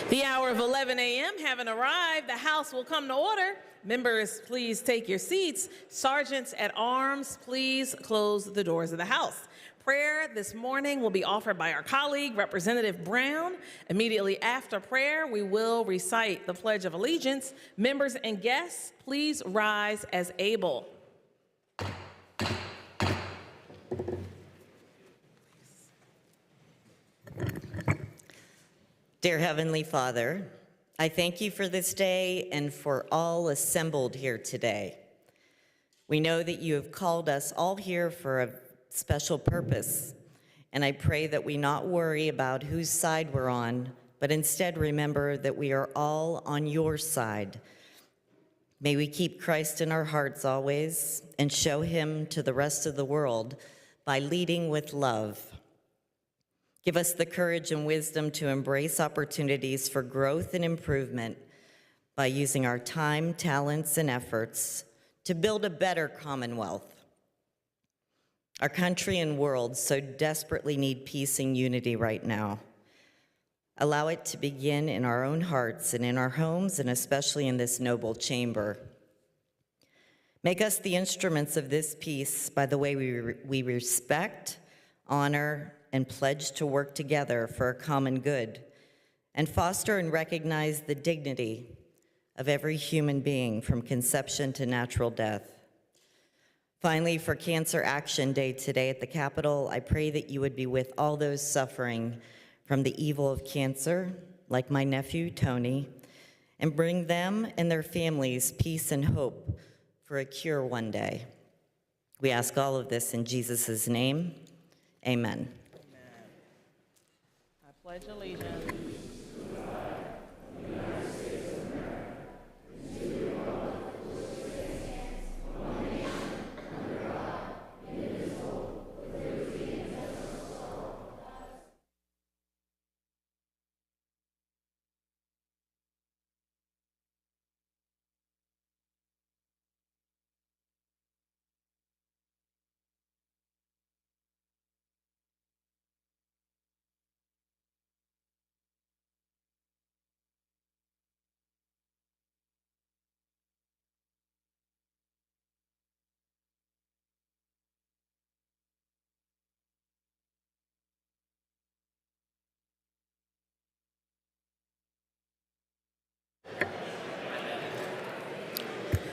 The hour of 11 a.m. having arrived, the House will come to order. Members, please take your seats. Sergeants at arms, please close the doors of the House. Prayer this morning will be offered by our colleague, Representative Brown. Immediately after prayer, we will recite the Pledge of Allegiance. Members and guests, please rise as able. Dear Heavenly Father, I thank you for this day and for all assembled here today. We know that you have called us all here for a special purpose, and I pray that we not worry about whose side we're on, but instead remember that we are all on your side. May we keep Christ in our hearts always and show him to the rest of the world by leading with love. Give us the courage and wisdom to embrace opportunities for growth and improvement by using our time, talents, and efforts to build a better Commonwealth. Our country and world so desperately need peace and unity right now. Allow it to begin in our own hearts and in our homes, and especially in this noble chamber. Make us the instruments of this peace by the way we respect, honor, and pledge to work together for a common good, and foster and recognize the dignity of every human being from conception to natural death. Finally, for Cancer Action Day today at the Capitol, I pray that you would be with all those suffering from the evil of cancer, like my nephew, Tony, and bring them and their families peace and hope for a cure one day. We ask all of this in Jesus' name, amen. I pledge allegiance.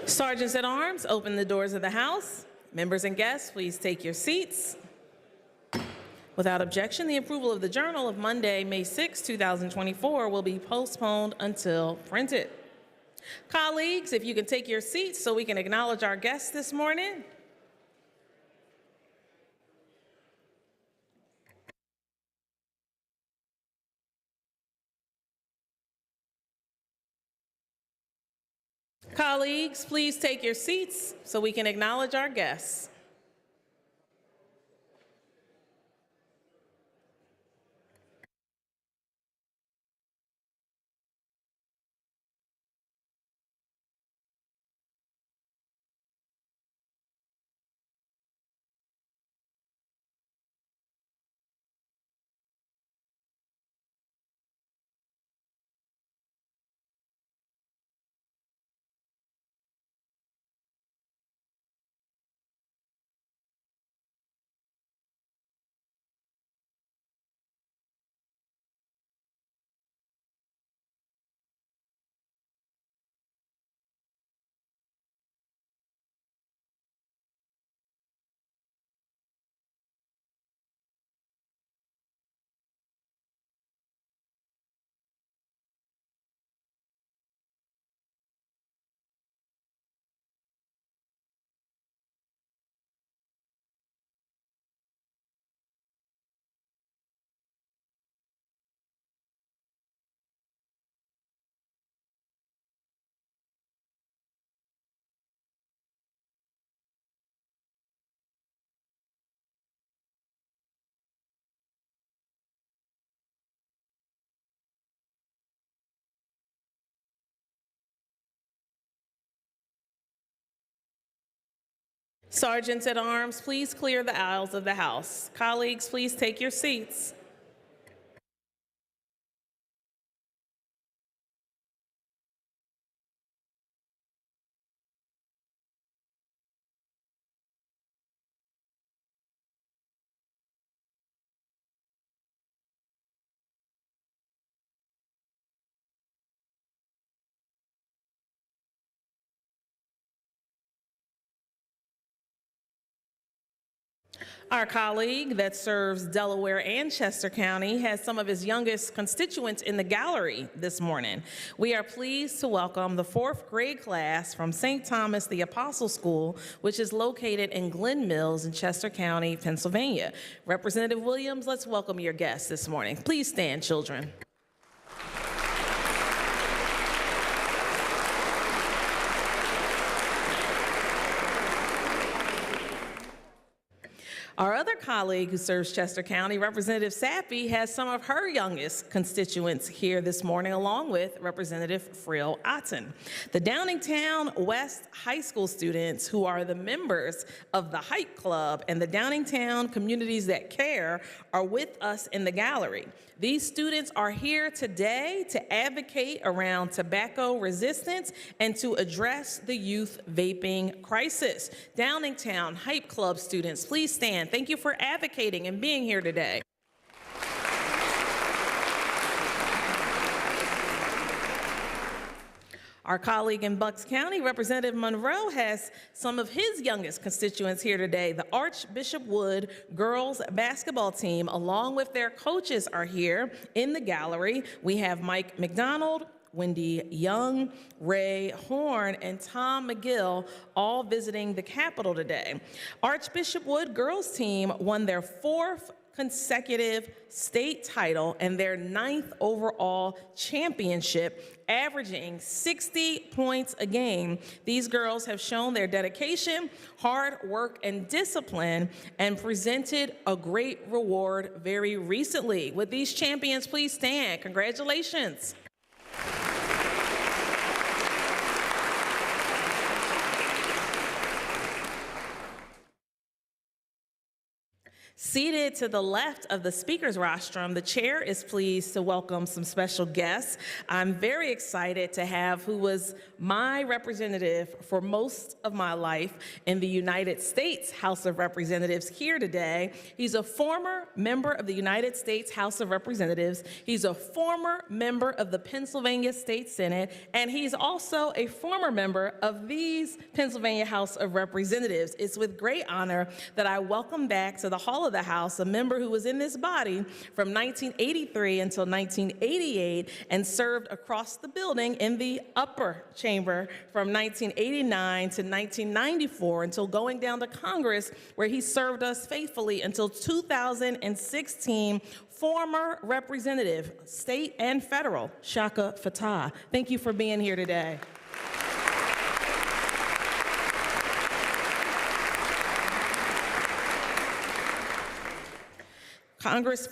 Sergeants at arms, open the doors of the House. Members and guests, please take your seats. Without objection, the approval of the Journal of Monday, May 6, 2024 will be postponed until printed. Colleagues, if you can take your seats so we can acknowledge our guests this morning. Colleagues, please take your seats so we can acknowledge our guests. Sergeants at arms, please clear the aisles of the House. Colleagues, please take your seats. Our colleague that serves Delaware and Chester County has some of his youngest constituents in the gallery this morning. We are pleased to welcome the 4th grade class from St. Thomas the Apostle School, which is located in Glen Mills in Chester County, Pennsylvania. Representative Williams, let's welcome your guests this morning. Please stand, children. Our other colleague who serves Chester County, Representative Sappy, has some of her youngest constituents here this morning, along with Representative Frill Otten. The Downingtown West High School students, who are the members of the Hype Club and the Downingtown Communities That Care, are with us in the gallery. These students are here today to advocate around tobacco resistance and to address the youth vaping crisis. Downingtown Hype Club students, please stand. Thank you for advocating and being here today. Our colleague in Bucks County, Representative Monroe, has some of his youngest constituents here today. The Archbishop Wood girls basketball team, along with their coaches, are here in the gallery. We have Mike McDonald, Wendy Young, Ray Horn, and Tom McGill all visiting the Capitol today. Archbishop Wood girls team won their 4th consecutive state title and their 9th overall championship, averaging 60 points a game. These girls have shown their dedication, hard work, and discipline, and presented a great reward very recently. Would these champions please stand? Congratulations. Seated to the left of the speaker's rostrum, the chair is pleased to welcome some special guests. I'm very excited to have who was my representative for most of my life in the United States House of Representatives here today. He's a former member of the United States House of Representatives. He's a former member of the Pennsylvania State Senate, and he's also a former member of these Pennsylvania House of Representatives. It's with great honor that I welcome back to the Hall of the House a member who was in this body from 1983 until 1988 and served across the building in the upper chamber from 1989 to 1994 until going down to Congress, where he served us faithfully until 2016. Former Representative, state and federal, Shaka Fattah. Thank you for being here today.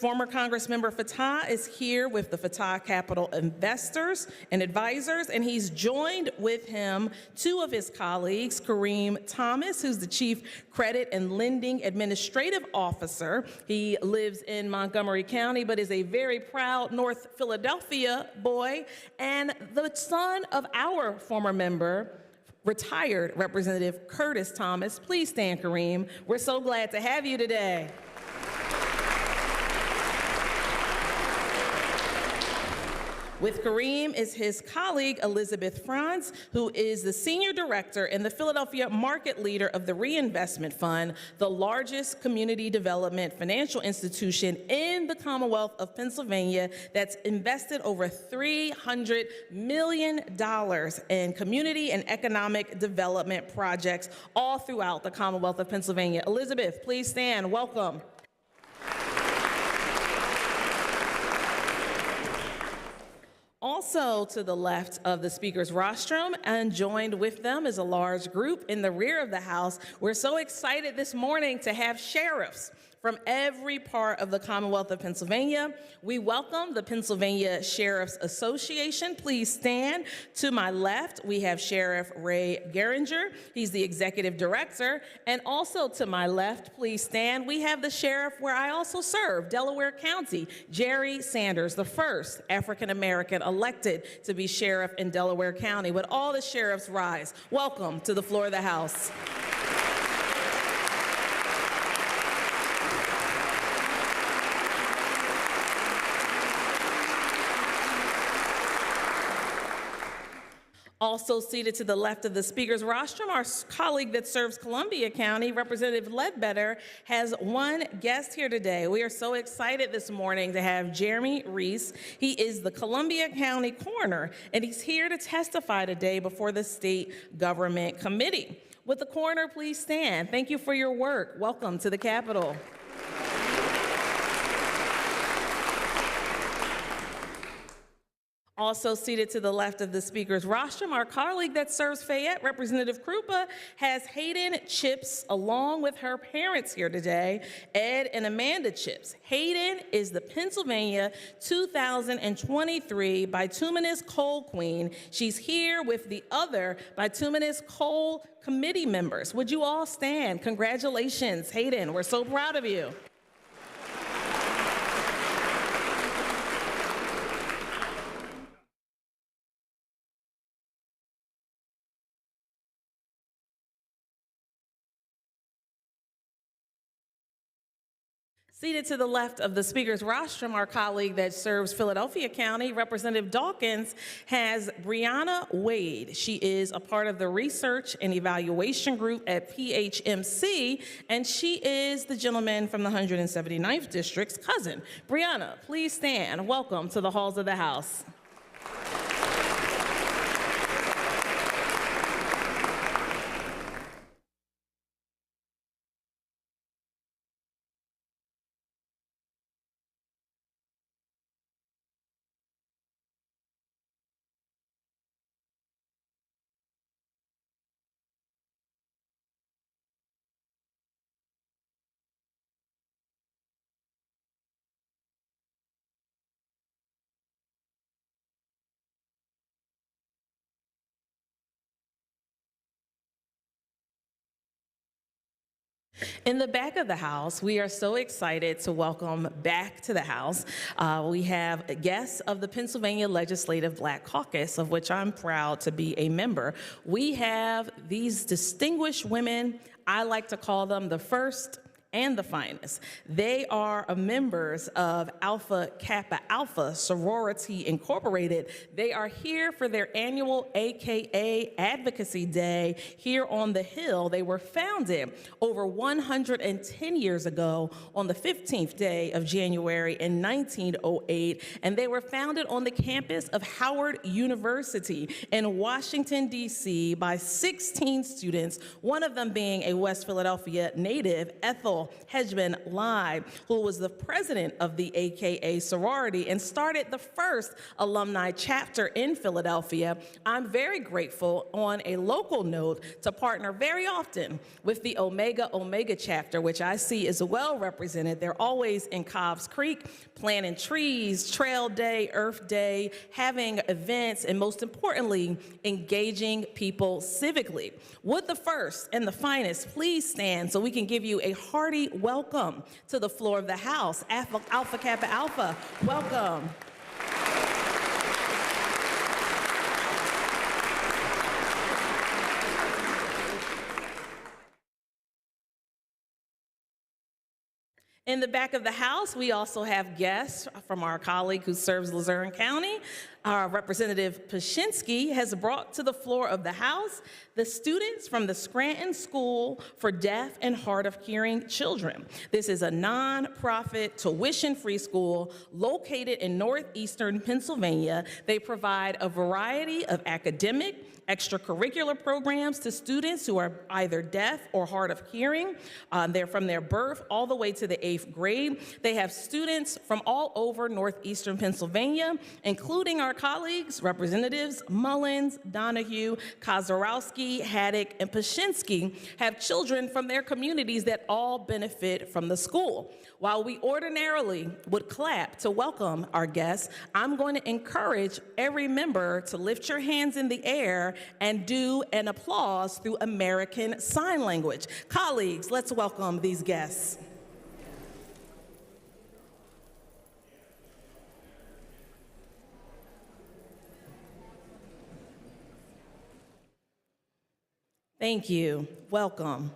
Former Congressmember Fattah is here with the Fattah Capital investors and advisors, and he's joined with him 2 of his colleagues, Kareem Thomas, who's the Chief Credit and Lending Administrative Officer. He lives in Montgomery County, but is a very proud North Philadelphia boy, and the son of our former member, retired Representative Curtis Thomas. Please stand, Kareem. We're so glad to have you today. With Kareem is his colleague, Elizabeth Franz, who is the Senior Director and the Philadelphia Market Leader of the Reinvestment Fund, the largest community development financial institution in the Commonwealth of Pennsylvania that's invested over $300 million in community and economic development projects all throughout the Commonwealth of Pennsylvania. Elizabeth, please stand. Welcome. Also to the left of the speaker's rostrum and joined with them is a large group in the rear of the House. We're so excited this morning to have sheriffs from every part of the Commonwealth of Pennsylvania. We welcome the Pennsylvania Sheriff's Association. Please stand. To my left, we have Sheriff Ray Geringer. He's the executive director. And also to my left, please stand, we have the sheriff where I also serve, Delaware County, Jerry Sanders, the first African-American elected to be sheriff in Delaware County. Would all the sheriffs rise? Welcome to the floor of the House. Also seated to the left of the speaker's rostrum, our colleague that serves Columbia County, Representative Ledbetter, has one guest here today. We are so excited this morning to have Jeremy Reese. He is the Columbia County Coroner, and he's here to testify today before the State Government Committee. Would the coroner please stand? Thank you for your work. Welcome to the Capitol. Also seated to the left of the speaker's rostrum, our colleague that serves Fayette, Representative Krupa, has Hayden Chips along with her parents here today, Ed and Amanda Chips. Hayden is the Pennsylvania 2023 Bituminous Coal Queen. She's here with the other Bituminous Coal Committee members. Would you all stand? Congratulations, Hayden. We're so proud of you. Seated to the left of the speaker's rostrum, our colleague that serves Philadelphia County, Representative Dawkins, has Brianna Wade. She is a part of the research and evaluation group at PHMC, and she is the gentleman from the 179th District's cousin. Brianna, please stand. Welcome to the halls of the House. In the back of the House, we are so excited to welcome back to the House. We have guests of the Pennsylvania Legislative Black Caucus, of which I'm proud to be a member. We have these distinguished women. I like to call them the first and the finest. They are members of Alpha Kappa Alpha Sorority Incorporated. They are here for their annual AKA Advocacy Day here on the Hill. They were founded over 110 years ago on the 15th day of January in 1908, and they were founded on the campus of Howard University in Washington, D.C. by 16 students, one of them being a West Philadelphia native, Ethel Hedgeman Lai, who was the president of the AKA sorority and started the first alumni chapter in Philadelphia. I'm very grateful on a local note to partner very often with the Omega Omega chapter, which I see is well represented. They're always in Cobbs Creek, planting trees, Trail Day, Earth Day, having events, and most importantly, engaging people civically. Would the first and the finest please stand so we can give you a hearty welcome to the floor of the House. Alpha Kappa Alpha, welcome. In the back of the House, we also have guests from our colleague who serves Luzerne County. Our Representative Pashinsky has brought to the floor of the House the students from the Scranton School for Deaf and Hard of Hearing Children. This is a nonprofit, tuition-free school located in northeastern Pennsylvania. They provide a variety of academic, extracurricular programs to students who are either deaf or hard of hearing. They're from their birth all the way to the 8th grade. They have students from all over northeastern Pennsylvania, including our colleagues, Representatives Mullins, Donahue, Kozarowski, Haddock, and Pashinsky have children from their communities that all benefit from the school. While we ordinarily would clap to welcome our guests, I'm going to encourage every member to lift your hands in the air and do an applause through American Sign Language. Colleagues, let's welcome these guests. Thank you. Welcome.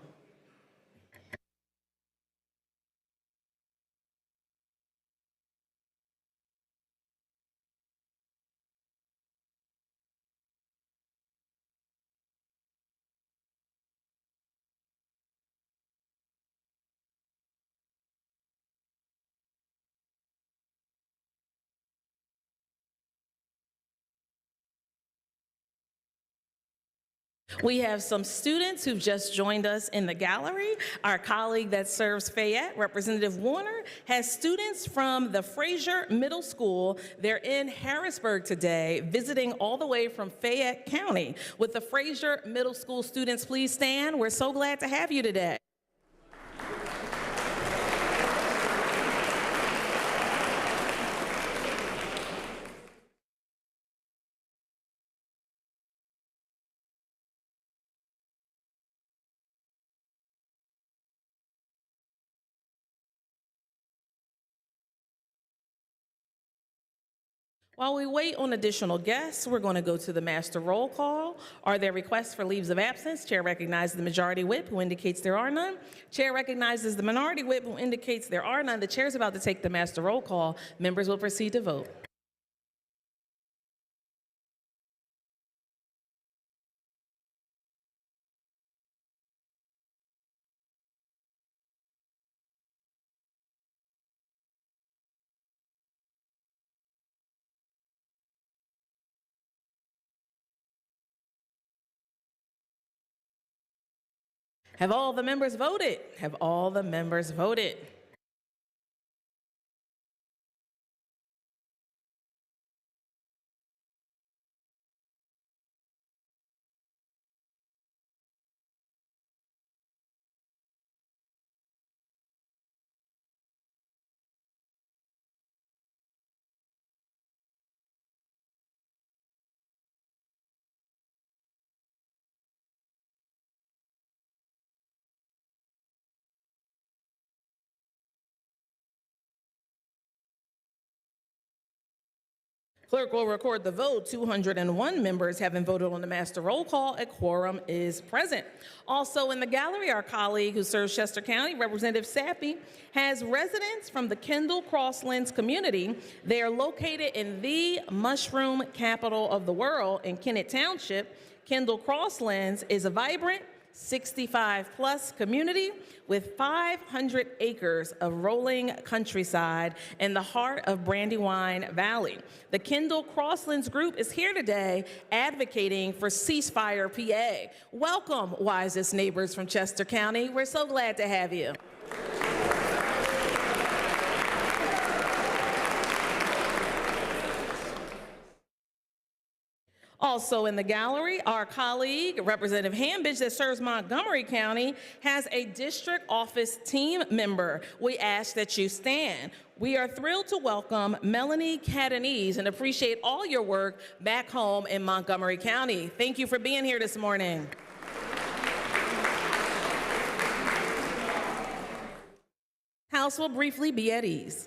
We have some students who've just joined us in the gallery. Our colleague that serves Fayette, Representative Warner, has students from the Fraser Middle School. They're in Harrisburg today, visiting all the way from Fayette County. With the Fraser Middle School students, please stand. We're so glad to have you today. While we wait on additional guests, we're going to go to the master roll call. Are there requests for leaves of absence? Chair recognizes the majority whip, who indicates there are none. Chair recognizes the minority whip, who indicates there are none. The chair is about to take the master roll call. Members will proceed to vote. Have all the members voted? Have all the members voted? Clerk will record the vote. 201 members having voted on the master roll call. A quorum is present. Also in the gallery, our colleague who serves Chester County, Representative Sappy, has residents from the Kendall Crosslands community. They are located in the mushroom capital of the world in Kennett Township. Kendall Crosslands is a vibrant 65-plus community with 500 acres of rolling countryside in the heart of Brandywine Valley. The Kendall Crosslands Group is here today advocating for Ceasefire PA. Welcome, wisest neighbors from Chester County. We're so glad to have you. Also in the gallery, our colleague, Representative Hambidge, that serves Montgomery County, has a district office team member. We ask that you stand. We are thrilled to welcome Melanie Catanese and appreciate all your work back home in Montgomery County. Thank you for being here this morning. House will briefly be at ease.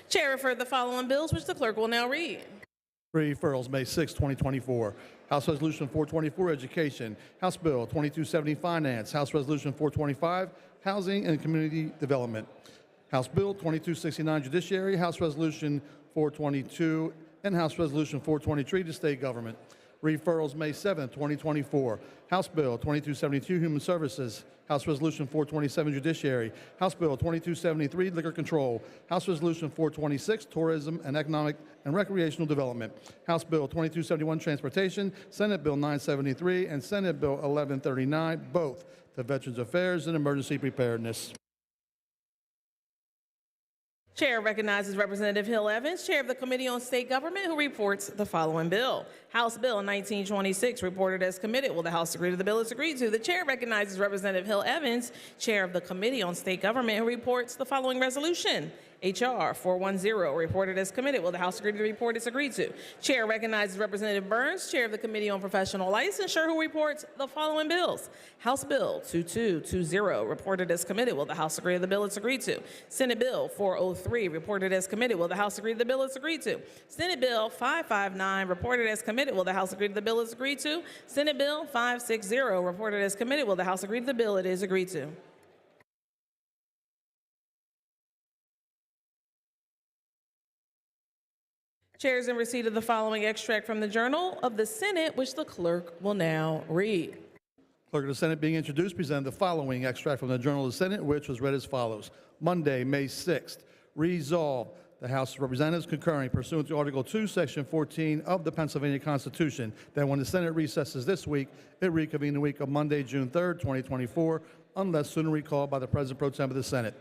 Chair referred the following bills, which the clerk will now read. Three referrals, May 6, 2024. House Resolution 424, Education. House Bill 2270, Finance. House Resolution 425, Housing and Community Development. House Bill 2269, Judiciary. House Resolution 422, and House Resolution 423 to State Government. Referrals, May 7, 2024. House Bill 2272, Human Services. House Resolution 427, Judiciary. House Bill 2273, Liquor Control. House Resolution 426, Tourism and Economic and Recreational Development. House Bill 2271, Transportation. Senate Bill 973 and Senate Bill 1139, both to Veterans Affairs and Emergency Preparedness. Chair recognizes Representative Hill Evans, Chair of the Committee on State Government, who reports the following bill. House Bill 1926, reported as committed. Will the House agree to the bill as agreed to? The Chair recognizes Representative Hill Evans, Chair of the Committee on State Government, who reports the following resolution. H.R. 410, reported as committed. Will the House agree to the report as agreed to? Chair recognizes Representative Burns, Chair of the Committee on Professional Licensure, who reports the following bills. House Bill 2220, reported as committed. Will the House agree to the bill as agreed to? Senate Bill 403, reported as committed. Will the House agree to the bill as agreed to? Senate Bill 559, reported as committed. Will the House agree to the bill as agreed to? Senate Bill 560, reported as committed. Will the House agree to the bill? It is agreed to. Chair is in receipt of the following extract from the Journal of the Senate, which the clerk will now read. Clerk of the Senate being introduced, present the following extract from the Journal of the Senate, which was read as follows. Monday, May 6th, resolved. The House of Representatives concurring pursuant to Article 2, Section 14 of the Pennsylvania Constitution that when the Senate recesses this week, it reconvene the week of Monday, June 3rd, 2024, unless sooner recalled by the President Pro Tem of the Senate.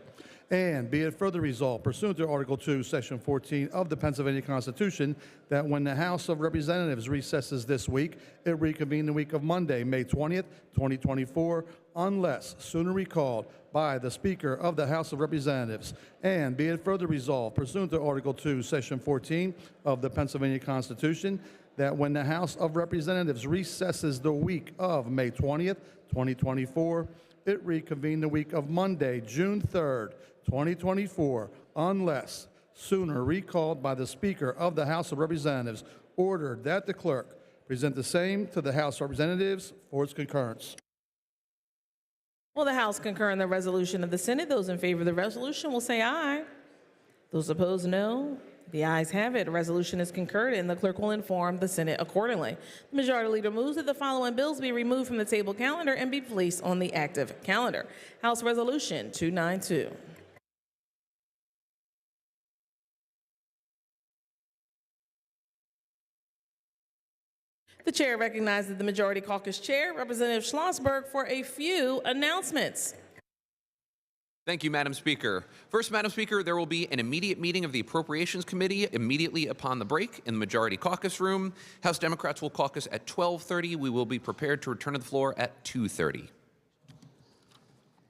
And be it further resolved, pursuant to Article 2, Section 14 of the Pennsylvania Constitution, that when the House of Representatives recesses this week, it reconvene the week of Monday, May 20th, 2024, unless sooner recalled by the Speaker of the House of Representatives. And be it further resolved, pursuant to Article 2, Section 14 of the Pennsylvania Constitution, that when the House of Representatives recesses the week of May 20th, 2024, it reconvene the week of Monday, June 3rd, 2024, unless sooner recalled by the Speaker of the House of Representatives, ordered that the clerk present the same to the House of Representatives for its concurrence. Will the House concur in the resolution of the Senate? Those in favor of the resolution will say aye. Those opposed, no. The ayes have it. The resolution is concurred, and the clerk will inform the Senate accordingly. The Majority Leader moves that the following bills be removed from the table calendar and be placed on the active calendar. House Resolution 292. The Chair recognizes the Majority Caucus Chair, Representative Schlossberg, for a few announcements. Thank you, Madam Speaker. First, Madam Speaker, there will be an immediate meeting of the Appropriations Committee immediately upon the break in the Majority Caucus Room. House Democrats will caucus at 12:30. We will be prepared to return to the floor at 2:30.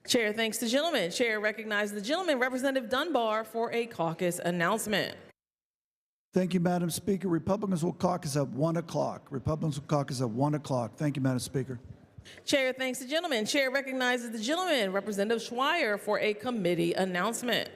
Chair thanks the gentleman. Chair recognizes the gentleman, Representative Dunbar, for a caucus announcement. Thank you, Madam Speaker. Republicans will caucus at 1 o'clock. Republicans will caucus at 1 o'clock. Thank you, Madam Speaker. Chair thanks the gentleman. Chair recognizes the gentleman, Representative Schweier, for a committee announcement.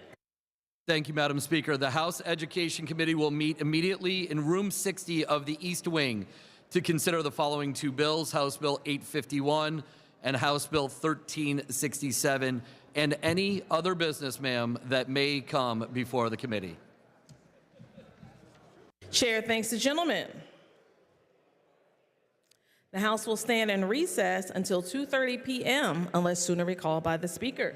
Thank you, Madam Speaker. The House Education Committee will meet immediately in Room 60 of the East Wing to consider the following two bills, House Bill 851 and House Bill 1367, and any other business, ma'am, that may come before the committee. Chair thanks the gentleman. The House will stand in recess until 2:30 p.m. unless sooner recalled by the Speaker.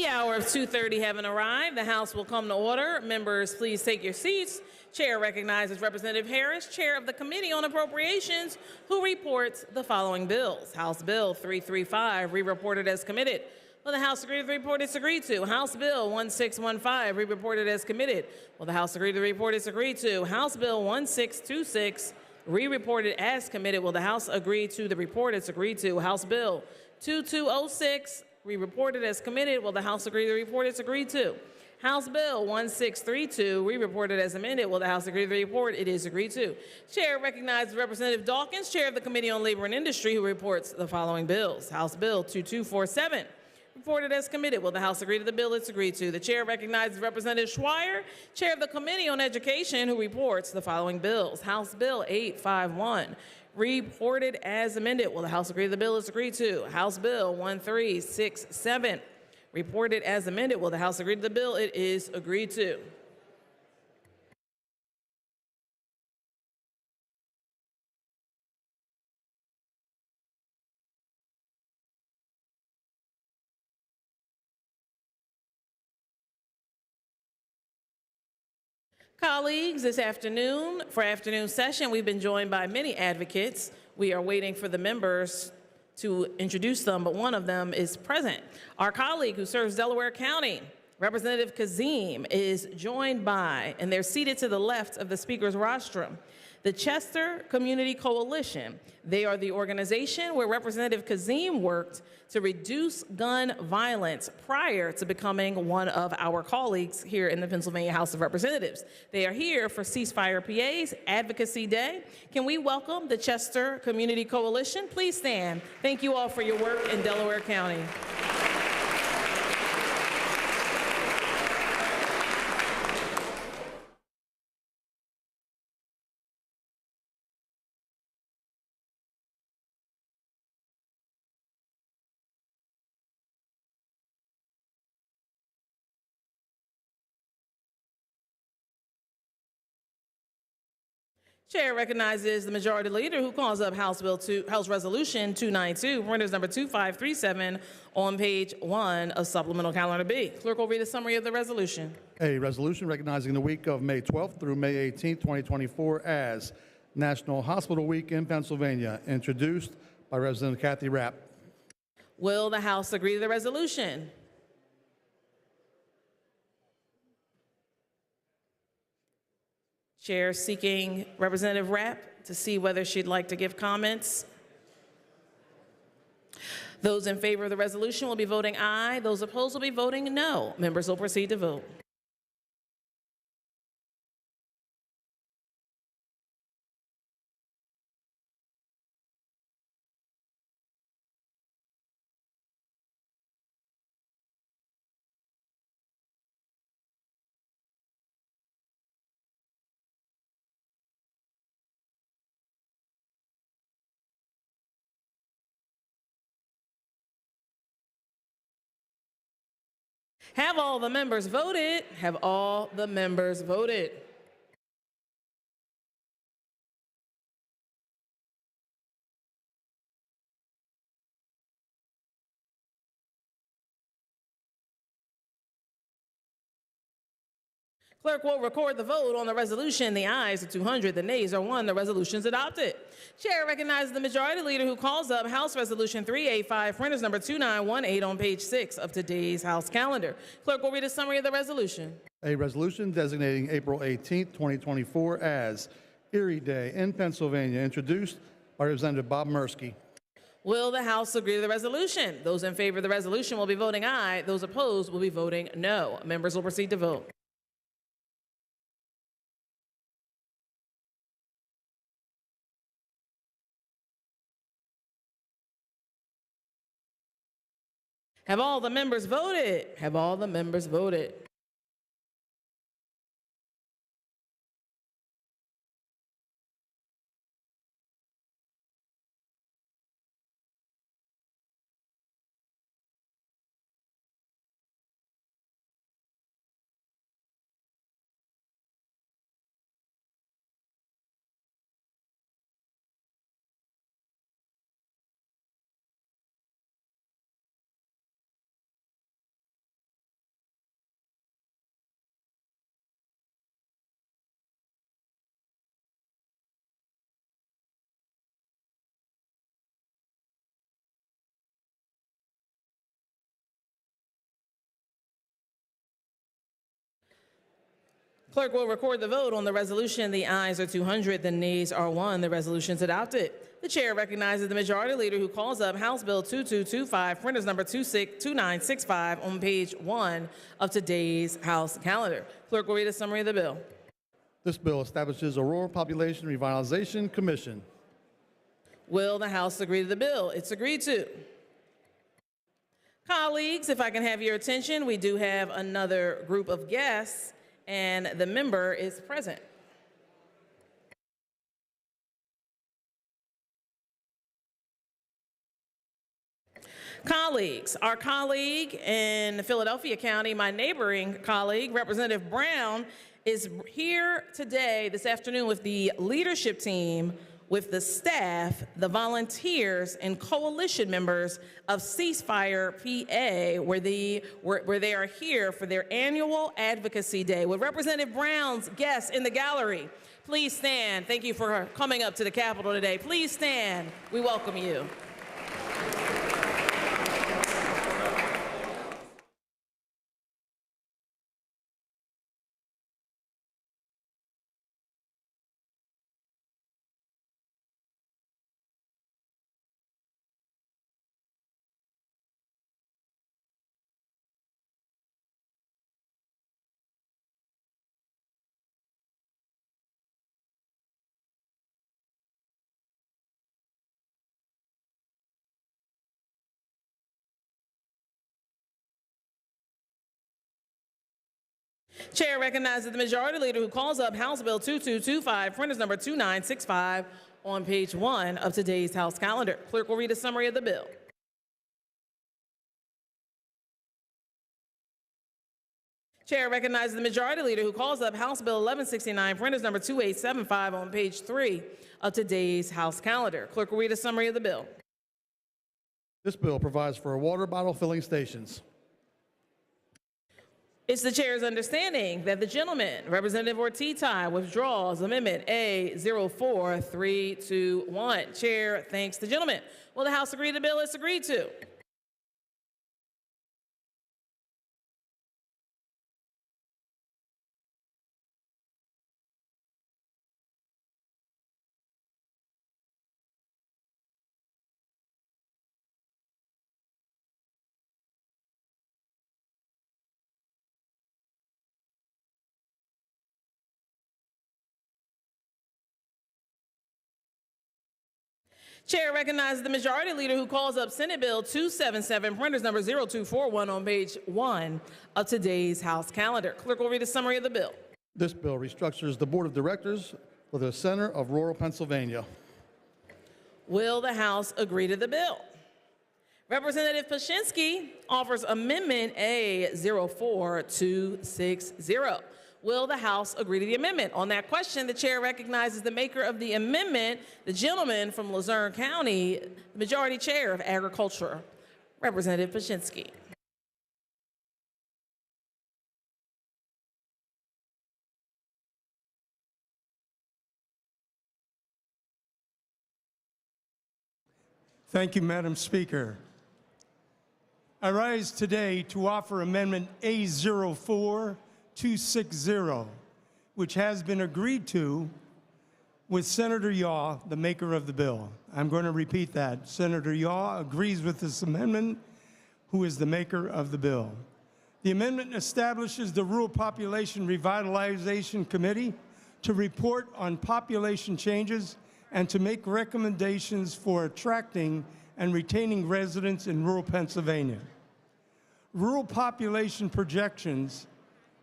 hour of 2:30 having arrived, the House will come to order. Members, please take your seats. Chair recognizes Representative Harris, Chair of the Committee on Appropriations, who reports the following bills. House Bill 335, re-reported as committed. Will the House agree to the report it's agreed to? House Bill 1615, re-reported as committed. Will the House agree to the report it's agreed to? House Bill 1626, re-reported as committed. Will the House agree to the report it's agreed to? House Bill 2206, re-reported as committed. Will the House agree to the report it's agreed to? House Bill 1632, re-reported as amended. Will the House agree to the report? It is agreed to. Chair recognizes Representative Dawkins, Chair of the Committee on Labor and Industry, who reports the following bills. House Bill 2247, reported as committed. Will the House agree to the bill? It's agreed to. The Chair recognizes Representative Schweier, Chair of the Committee on Education, who reports the following bills. House Bill 851, reported as amended. Will the House agree to the bill? It's agreed to. House Bill 1367, reported as amended. Will the House agree to the bill? It is agreed to. Colleagues, this afternoon, for afternoon session, we've been joined by many advocates. We are waiting for the members to introduce them, but one of them is present. Our colleague who serves Delaware County, Representative Kazim, is joined by, and they're seated to the left of the speaker's rostrum, the Chester Community Coalition. They are the organization where Representative Kazim worked to reduce gun violence prior to becoming one of our colleagues here in the Pennsylvania House of Representatives. They are here for Ceasefire PA's Advocacy Day. Can we welcome the Chester Community Coalition? Please stand. Thank you all for your work in Delaware County. Chair recognizes the Majority Leader, who calls up House Resolution 292, printers number 2537, on page 1 of Supplemental Calendar B. Clerk will read a summary of the resolution. A resolution recognizing the week of May 12th through May 18th, 2024 as National Hospital Week in Pennsylvania, introduced by Representative Kathy Rapp. Will the House agree to the resolution? Chair seeking Representative Rapp to see whether she'd like to give comments. Those in favor of the resolution will be voting aye. Those opposed will be voting no. Members will proceed to vote. Have all the members voted? Have all the members voted? Clerk will record the vote on the resolution. The ayes are 200, the nays are 1. The resolution is adopted. Chair recognizes the Majority Leader, who calls up House Resolution 385, printers number 2918, on page 6 of today's House calendar. Clerk will read a summary of the resolution. A resolution designating April 18th, 2024 as Erie Day in Pennsylvania, introduced by Representative Bob Mursky. Will the House agree to the resolution? Those in favor of the resolution will be voting aye. Those opposed will be voting no. Members will proceed to vote. Have all the members voted? Have all the members voted? Clerk will record the vote on the resolution. The ayes are 200, the nays are 1. The resolution is adopted. The chair recognizes the majority leader who calls up House Bill 2225, printers number 2965, on page 1 of today's House calendar. Clerk will read a summary of the bill. This bill establishes a Rural Population Revitalization Commission. Will the House agree to the bill? It's agreed to. Colleagues, if I can have your attention, we do have another group of guests, and the member is present. Colleagues, our colleague in Philadelphia County, my neighboring colleague, Representative Brown, is here today, this afternoon, with the leadership team, with the staff, the volunteers, and coalition members of Ceasefire PA, where they are here for their annual Advocacy Day. With Representative Brown's guests in the gallery, please stand. Thank you for coming up to the Capitol today. Please stand. We welcome you. Chair recognizes the majority leader who calls up House Bill 2225, printers number 2965, on page 1 of today's House calendar. Clerk will read a summary of the bill. Chair recognizes the majority leader who calls up House Bill 1169, printers number 2875, on page 3 of today's House calendar. Clerk will read a summary of the bill. This bill provides for water bottle filling stations. It's the chair's understanding that the gentleman, Representative Ortiz, withdraws Amendment A04321. Chair thanks the gentleman. Will the House agree to the bill? It's agreed to. Chair recognizes the majority leader who calls up Senate Bill 277, printers number 0241, on page 1 of today's House calendar. Clerk will read a summary of the bill. This bill restructures the Board of Directors for the Center of Rural Pennsylvania. Will the House agree to the bill? Representative Pashinsky offers Amendment A04260. Will the House agree to the amendment? On that question, the chair recognizes the maker of the amendment, the gentleman from Luzerne County, the majority chair of Agriculture, Representative Pashinsky. Thank you, Madam Speaker. I rise today to offer Amendment A04260, which has been agreed to with Senator Yaw, the maker of the bill. I'm going to repeat that. Senator Yaw agrees with this amendment, who is the maker of the bill. The amendment establishes the Rural Population Revitalization Committee to report on population changes and to make recommendations for attracting and retaining residents in rural Pennsylvania. Rural population projections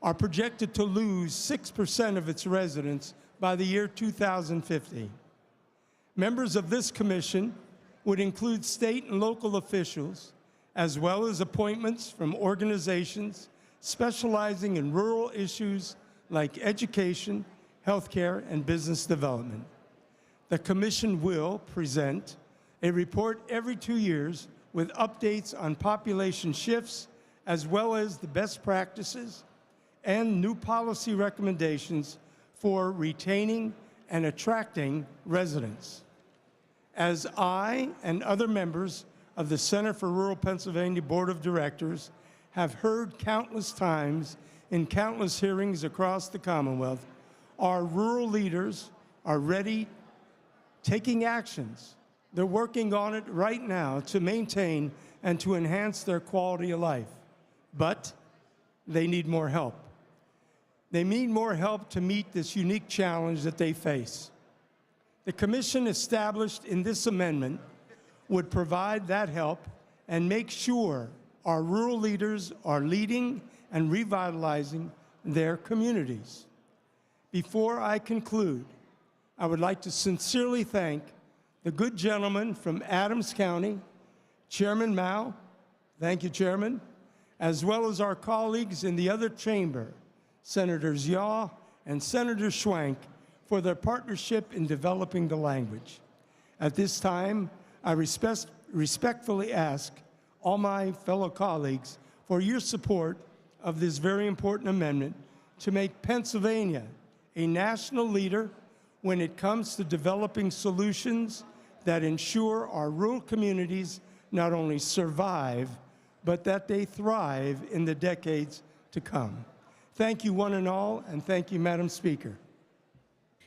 are projected to lose 6% of its residents by the year 2050. Members of this commission would include state and local officials, as well as appointments from organizations specializing in rural issues like education, healthcare, and business development. The commission will present a report every 2 years with updates on population shifts, as well as the best practices and new policy recommendations for retaining and attracting residents. As I and other members of the Center for Rural Pennsylvania Board of Directors have heard countless times in countless hearings across the Commonwealth, our rural leaders are ready, taking actions. They're working on it right now to maintain and to enhance their quality of life. But they need more help. They need more help to meet this unique challenge that they face. The commission established in this amendment would provide that help and make sure our rural leaders are leading and revitalizing their communities. Before I conclude, I would like to sincerely thank the good gentleman from Adams County, Chairman Mao, thank you, Chairman, as well as our colleagues in the other chamber, Senators Yaw and Senator Schwank, for their partnership in developing the language. At this time, I respectfully ask all my fellow colleagues for your support of this very important amendment to make Pennsylvania a national leader when it comes to developing solutions that ensure our rural communities not only survive, but that they thrive in the decades to come. Thank you, one and all, and thank you, Madam Speaker.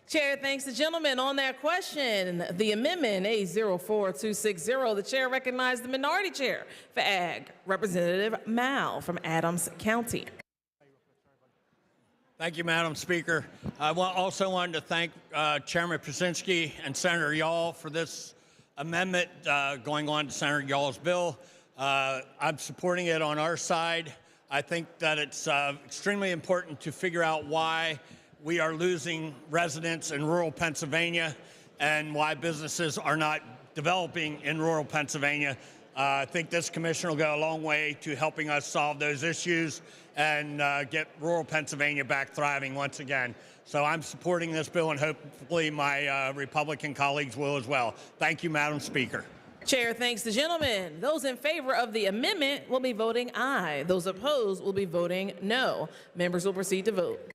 Chair thanks the gentleman. On that question, the amendment A04260, the chair recognized the minority chair for Ag, Representative Mao from Adams County. Thank you, Madam Speaker. I also wanted to thank Chairman Prusinski and Senator Yaw for this amendment going on to Senator Yaw's bill. I'm supporting it on our side. I think that it's extremely important to figure out why we are losing residents in rural Pennsylvania and why businesses are not developing in rural Pennsylvania. I think this commission will go a long way to helping us solve those issues and get rural Pennsylvania back thriving once again. So I'm supporting this bill, and hopefully my Republican colleagues will as well. Thank you, Madam Speaker. Chair thanks the gentleman. Those in favor of the amendment will be voting aye. Those opposed will be voting no. Members will proceed to vote.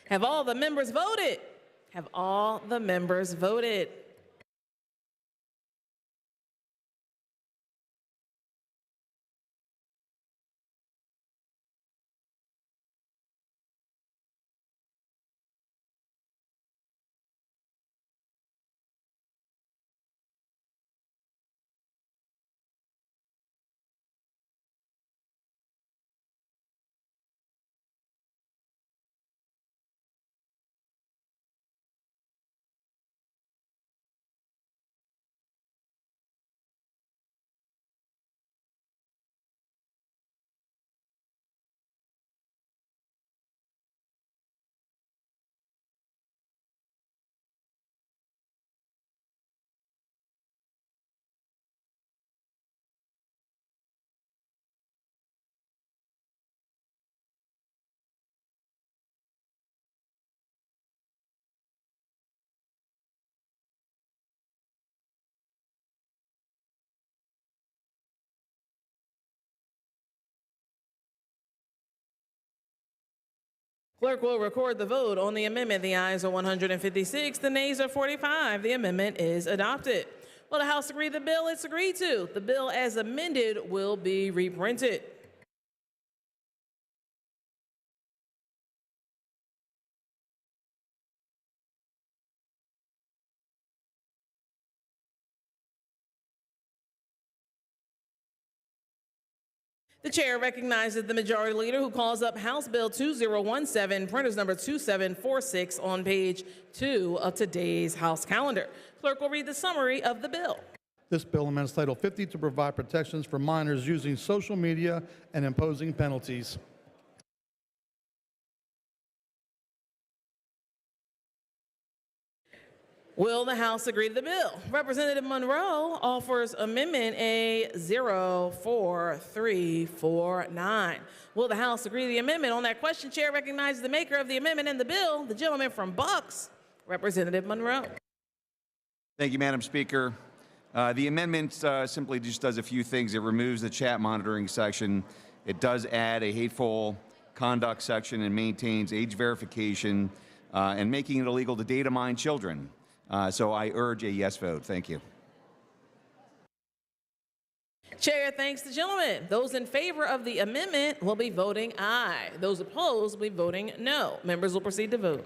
Have all the members voted? Have all the members voted? Clerk will record the vote on the amendment. The ayes are 156, the nays are 45. The amendment is adopted. Will the House agree the bill? It's agreed to. The bill as amended will be reprinted. The chair recognizes the majority leader who calls up House Bill 2017, printers number 2746 on page 2 of today's House calendar. Clerk will read the summary of the bill. This bill amends Title 50 to provide protections for minors using social media and imposing penalties. Will the House agree to the bill? Representative Monroe offers Amendment A04349. Will the House agree to the amendment? On that question, Chair recognizes the maker of the amendment and the bill, the gentleman from Bucks, Representative Monroe. Thank you, Madam Speaker. The amendment simply just does a few things. It removes the chat monitoring section. It does add a hateful conduct section and maintains age verification and making it illegal to data mine children. So I urge a yes vote. Thank you. Chair thanks the gentleman. Those in favor of the amendment will be voting aye. Those opposed will be voting no. Members will proceed to vote.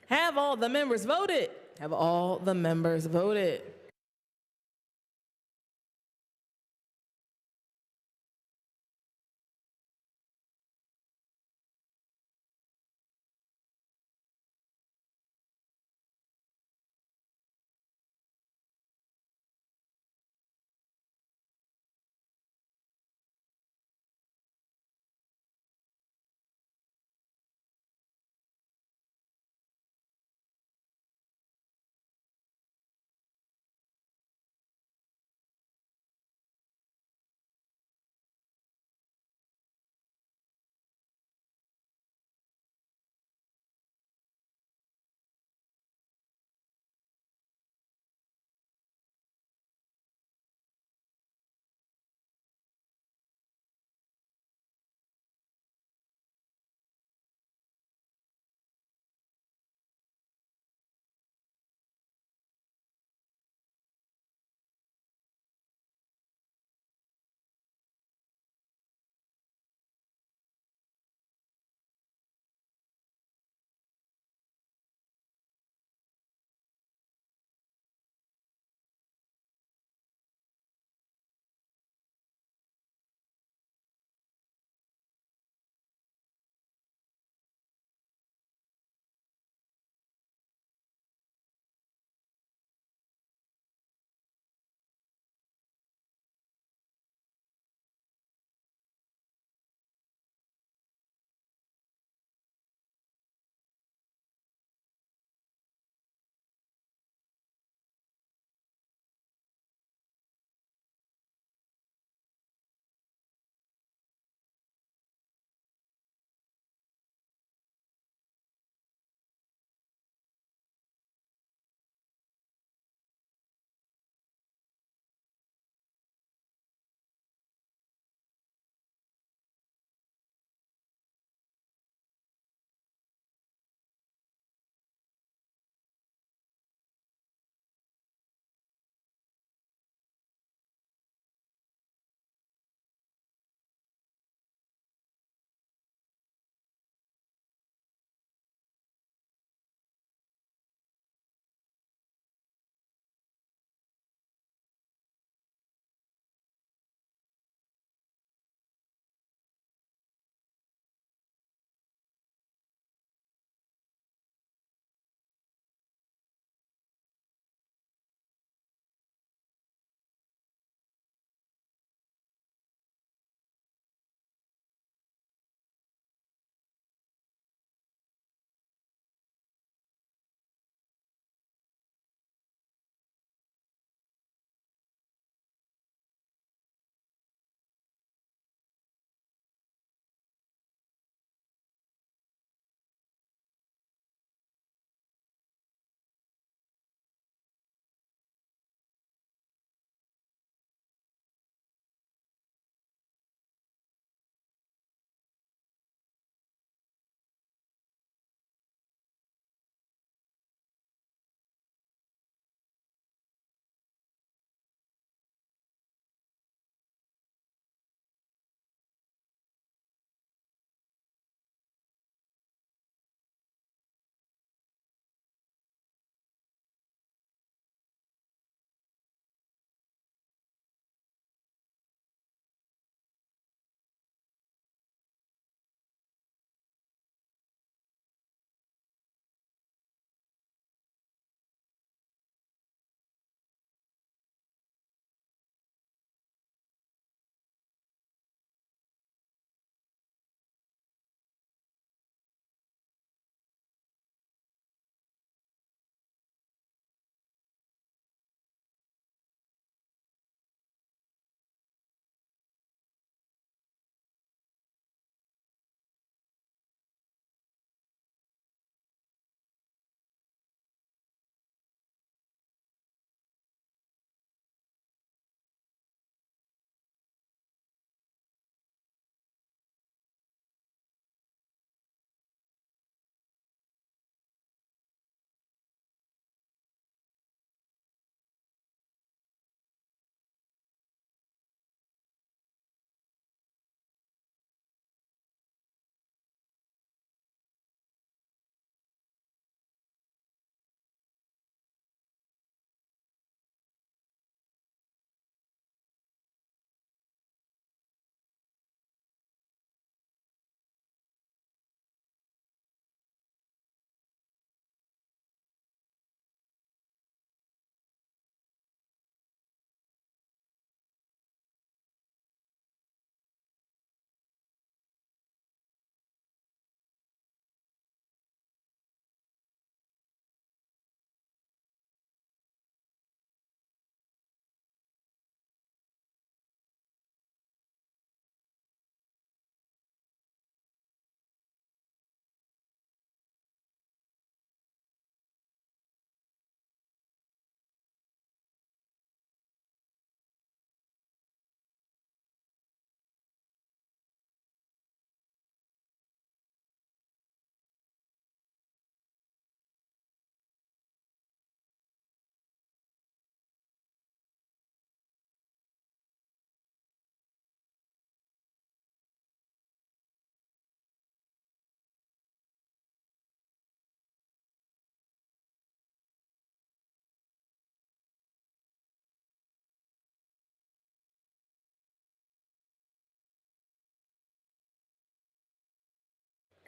Have all the members voted? Have all the members voted?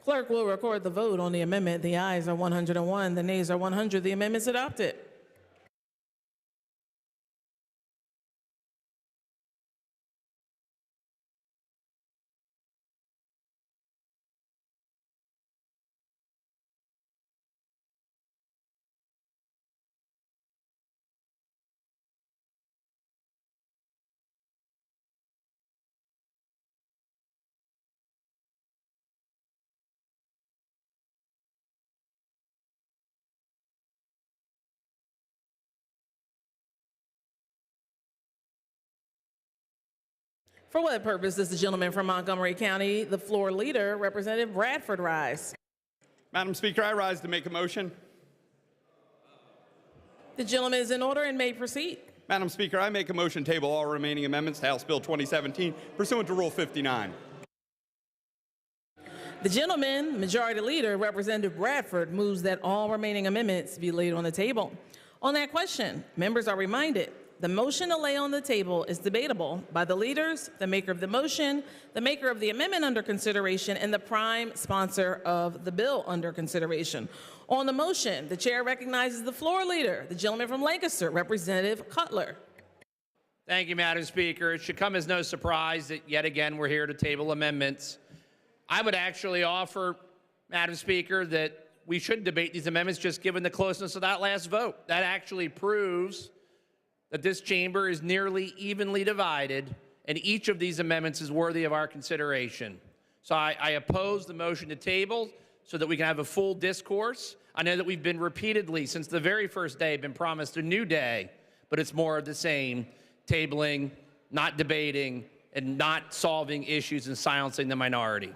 Clerk will record the vote on the amendment. The ayes are 101, the nays are 100. The amendment is adopted. For what purpose does the gentleman from Montgomery County, the floor leader, Representative Bradford, rise? Madam Speaker, I rise to make a motion. The gentleman is in order and may proceed. Madam Speaker, I make a motion to table all remaining amendments to House Bill 2017 pursuant to Rule 59. The gentleman, Majority Leader, Representative Bradford, moves that all remaining amendments be laid on the table. On that question, members are reminded the motion to lay on the table is debatable by the leaders, the maker of the motion, the maker of the amendment under consideration, and the prime sponsor of the bill under consideration. On the motion, the chair recognizes the floor leader, the gentleman from Lancaster, Representative Cutler. Thank you, Madam Speaker. It should come as no surprise that yet again we're here to table amendments. I would actually offer, Madam Speaker, that we should debate these amendments just given the closeness of that last vote. That actually proves that this chamber is nearly evenly divided, and each of these amendments is worthy of our consideration. So I oppose the motion to table so that we can have a full discourse. I know that we've been repeatedly, since the very first day, been promised a new day, but it's more of the same, tabling, not debating, and not solving issues and silencing the minority.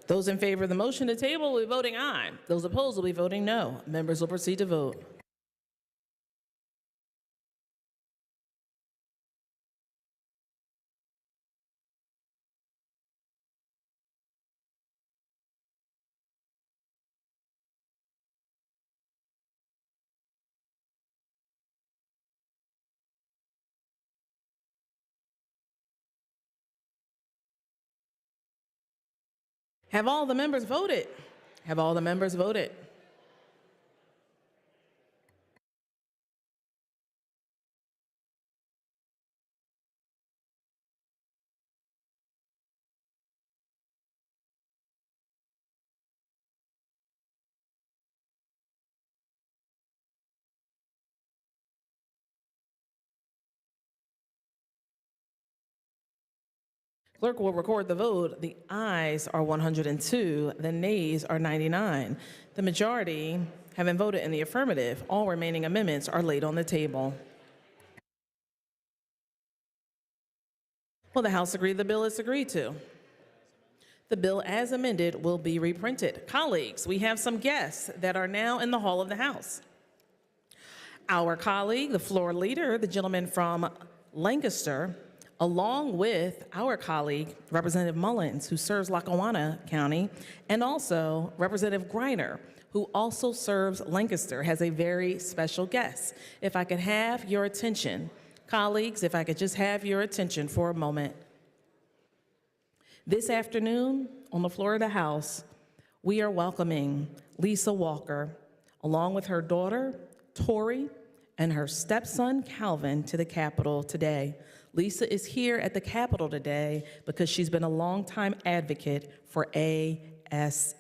Those in favor of the motion to table will be voting aye. Those opposed will be voting no. Members will proceed to vote. Have all the members voted? Have all the members voted? Clerk will record the vote. The ayes are 102, the nays are 99. The majority having voted in the affirmative, all remaining amendments are laid on the table. Will the House agree the bill is agreed to? The bill as amended will be reprinted. Colleagues, we have some guests that are now in the hall of the House. Our colleague, the floor leader, the gentleman from Lancaster, along with our colleague, Representative Mullins, who serves Lackawanna County, and also Representative Greiner, who also serves Lancaster, has a very special guest. If I could have your attention, colleagues, if I could just have your attention for a moment. This afternoon, on the floor of the House, we are welcoming Lisa Walker, along with her daughter, Tori, and her stepson, Calvin, to the Capitol today. Lisa is here at the Capitol today because she's been a longtime advocate for ALS.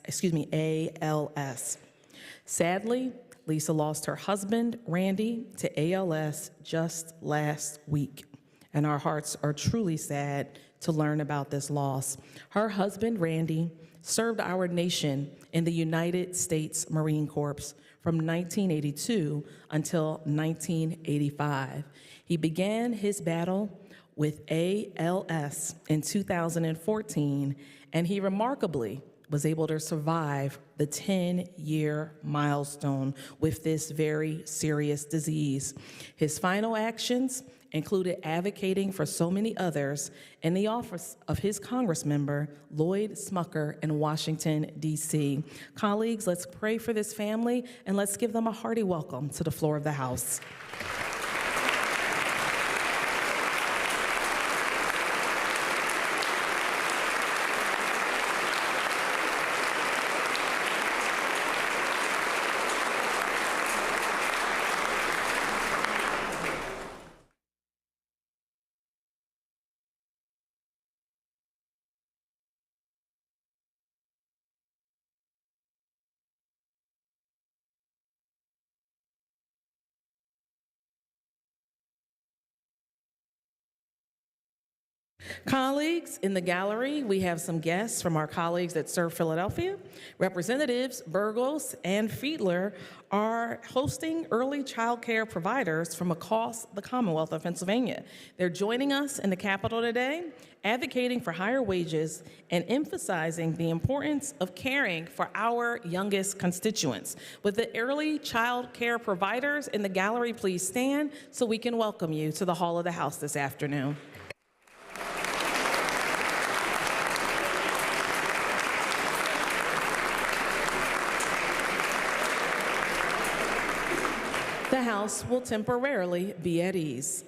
Sadly, Lisa lost her husband, Randy, to ALS just last week, and our hearts are truly sad to learn about this loss. Her husband, Randy, served our nation in the United States Marine Corps from 1982 until 1985. He began his battle with ALS in 2014, and he remarkably was able to survive the 10-year milestone with this very serious disease. His final actions included advocating for so many others in the office of his Congressmember, Lloyd Smucker, in Washington, D.C. Colleagues, let's pray for this family and let's give them a hearty welcome to the floor of the House. Colleagues, in the gallery, we have some guests from our colleagues at Serve Philadelphia. Representatives Burgos and Fiedler are hosting early child care providers from across the Commonwealth of Pennsylvania. They're joining us in the Capitol today, advocating for higher wages and emphasizing the importance of caring for our youngest constituents. With the early child care providers in the gallery, please stand so we can welcome you to the Hall of the House this afternoon. The House will temporarily be at ease.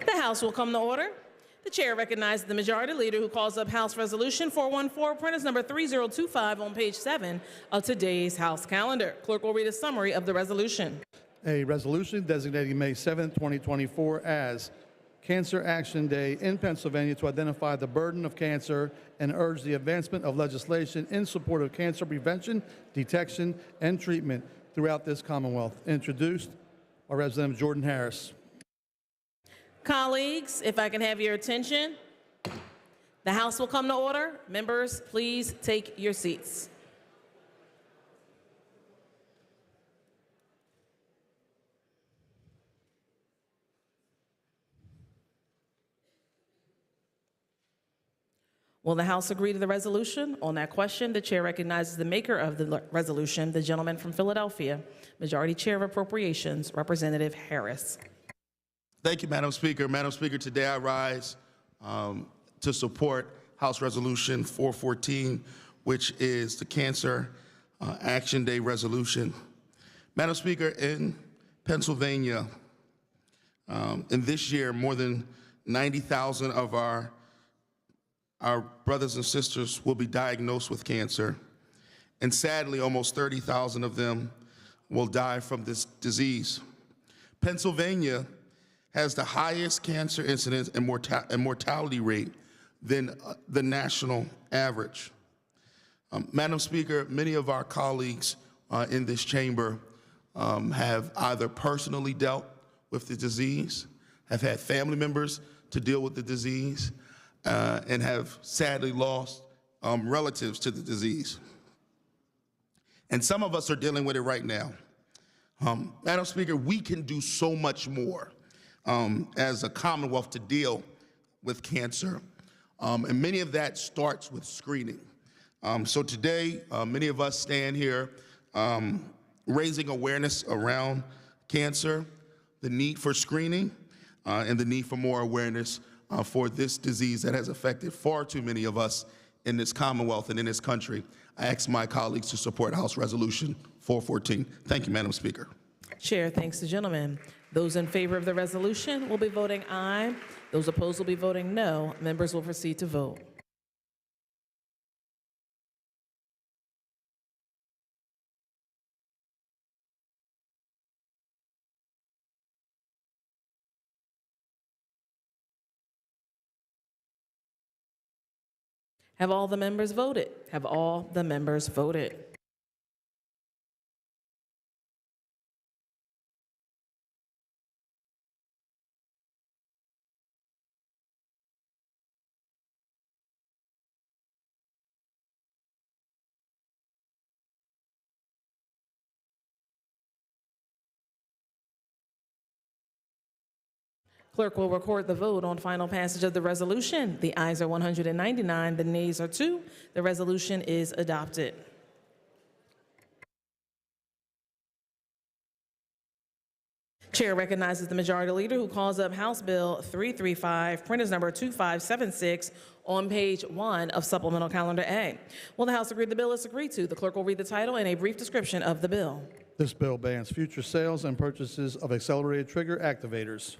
The House will come to order. The chair recognizes the majority leader who calls up House Resolution 414, printers number 3025 on page 7 of today's House calendar. Clerk will read a summary of the resolution. A resolution designating May 7, 2024 as Cancer Action Day in Pennsylvania to identify the burden of cancer and urge the advancement of legislation in support of cancer prevention, detection, and treatment throughout this Commonwealth. Introduced by Representative Jordan Harris. Colleagues, if I can have your attention, the House will come to order. Members, please take your seats. Will the House agree to the resolution? On that question, the chair recognizes the maker of the resolution, the gentleman from Philadelphia, Majority Chair of Appropriations, Representative Harris. Thank you, Madam Speaker. Madam Speaker, today I rise to support House Resolution 414, which is the Cancer Action Day resolution. Madam Speaker, in Pennsylvania, in this year, more than 90,000 of our brothers and sisters will be diagnosed with cancer, and sadly, almost 30,000 of them will die from this disease. Pennsylvania has the highest cancer incidence and mortality rate than the national average. Madam Speaker, many of our colleagues in this chamber have either personally dealt with the disease, have had family members to deal with the disease, and have sadly lost relatives to the disease. And some of us are dealing with it right now. Madam Speaker, we can do so much more as a Commonwealth to deal with cancer. And many of that starts with screening. So today, many of us stand here raising awareness around cancer, the need for screening, and the need for more awareness for this disease that has affected far too many of us in this Commonwealth and in this country. I ask my colleagues to support House Resolution 414. Thank you, Madam Speaker. Chair thanks the gentleman. Those in favor of the resolution will be voting aye. Those opposed will be voting no. Members will proceed to vote. Have all the members voted? Have all the members voted? Clerk will record the vote on final passage of the resolution. The ayes are 199, the nays are 2. The resolution is adopted. Chair recognizes the majority leader who calls up House Bill 335, printers number 2576, on page 1 of Supplemental Calendar A. Will the House agree the bill is agreed to? The clerk will read the title and a brief description of the bill. This bill bans future sales and purchases of accelerated trigger activators.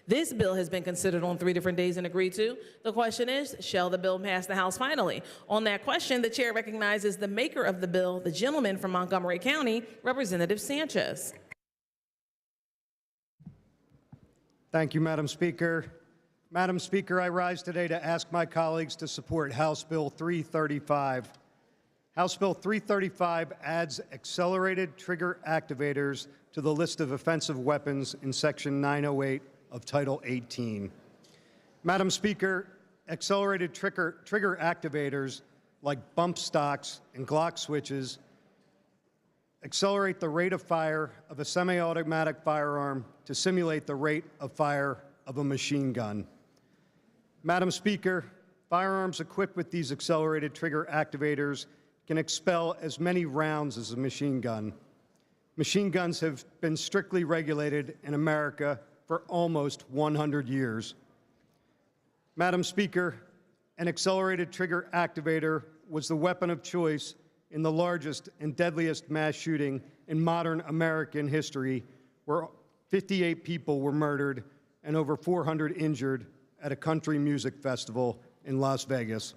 This bill has been considered on 3 different days and agreed to. The question is, shall the bill pass the House finally? On that question, the chair recognizes the maker of the bill, the gentleman from Montgomery County, Representative Sanchez. Thank you, Madam Speaker. Madam Speaker, I rise today to ask my colleagues to support House Bill 335. House Bill 335 adds accelerated trigger activators to the list of offensive weapons in Section 908 of Title 18. Madam Speaker, accelerated trigger activators like bump stocks and Glock switches accelerate the rate of fire of a semi-automatic firearm to simulate the rate of fire of a machine gun. Madam Speaker, firearms equipped with these accelerated trigger activators can expel as many rounds as a machine gun. Machine guns have been strictly regulated in America for almost 100 years. Madam Speaker, an accelerated trigger activator was the weapon of choice in the largest and deadliest mass shooting in modern American history, where 58 people were murdered and over 400 injured at a country music festival in Las Vegas.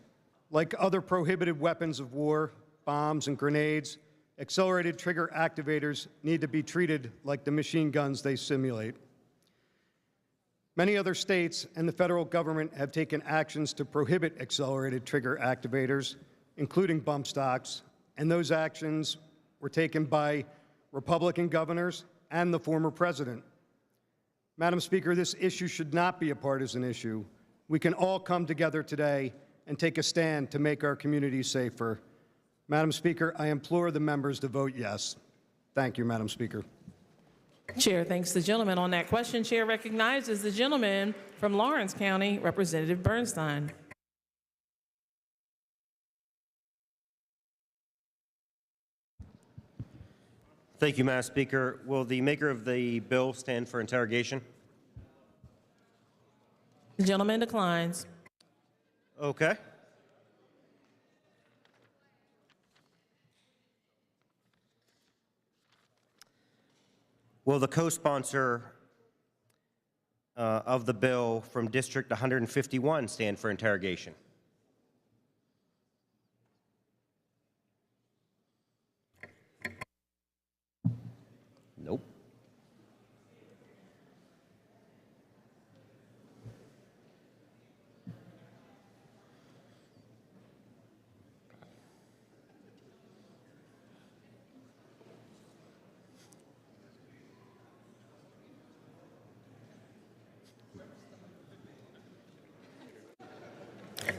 Like other prohibited weapons of war, bombs and grenades, accelerated trigger activators need to be treated like the machine guns they simulate. Many other states and the federal government have taken actions to prohibit accelerated trigger activators, including bump stocks, and those actions were taken by Republican governors and the former president. Madam Speaker, this issue should not be a partisan issue. We can all come together today and take a stand to make our communities safer. Madam Speaker, I implore the members to vote yes. Thank you, Madam Speaker. Chair thanks the gentleman. On that question, Chair recognizes the gentleman from Lawrence County, Representative Bernstein. Thank you, Madam Speaker. Will the maker of the bill stand for interrogation? The gentleman declines. Okay. Will the co-sponsor of the bill from District 151 stand for interrogation? Nope.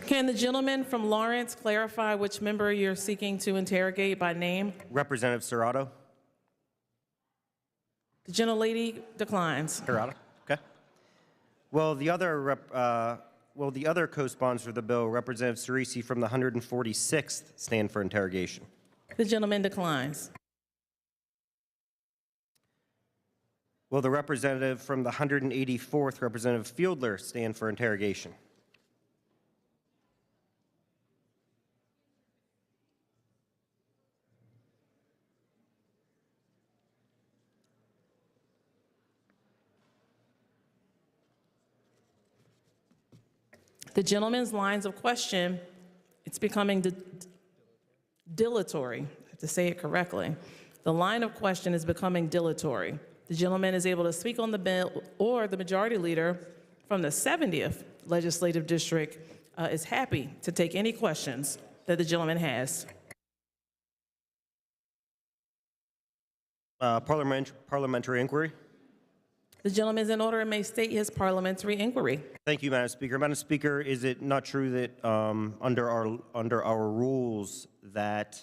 Can the gentleman from Lawrence clarify which member you're seeking to interrogate by name? Representative Serrato? The gentlelady declines. Serrato? Okay. Will the other co-sponsor of the bill, Representative Cerisi from the 146th, stand for interrogation? The gentleman declines. Will the representative from the 184th, Representative Fieldler, stand for interrogation? The gentleman's lines of question, it's becoming dilatory. I have to say it correctly. The line of question is becoming dilatory. The gentleman is able to speak on the bill, or the majority leader from the 70th legislative district is happy to take any questions that the gentleman has. Parliamentary inquiry. The gentleman is in order and may state his parliamentary inquiry. Thank you, Madam Speaker. Madam Speaker, is it not true that under our rules that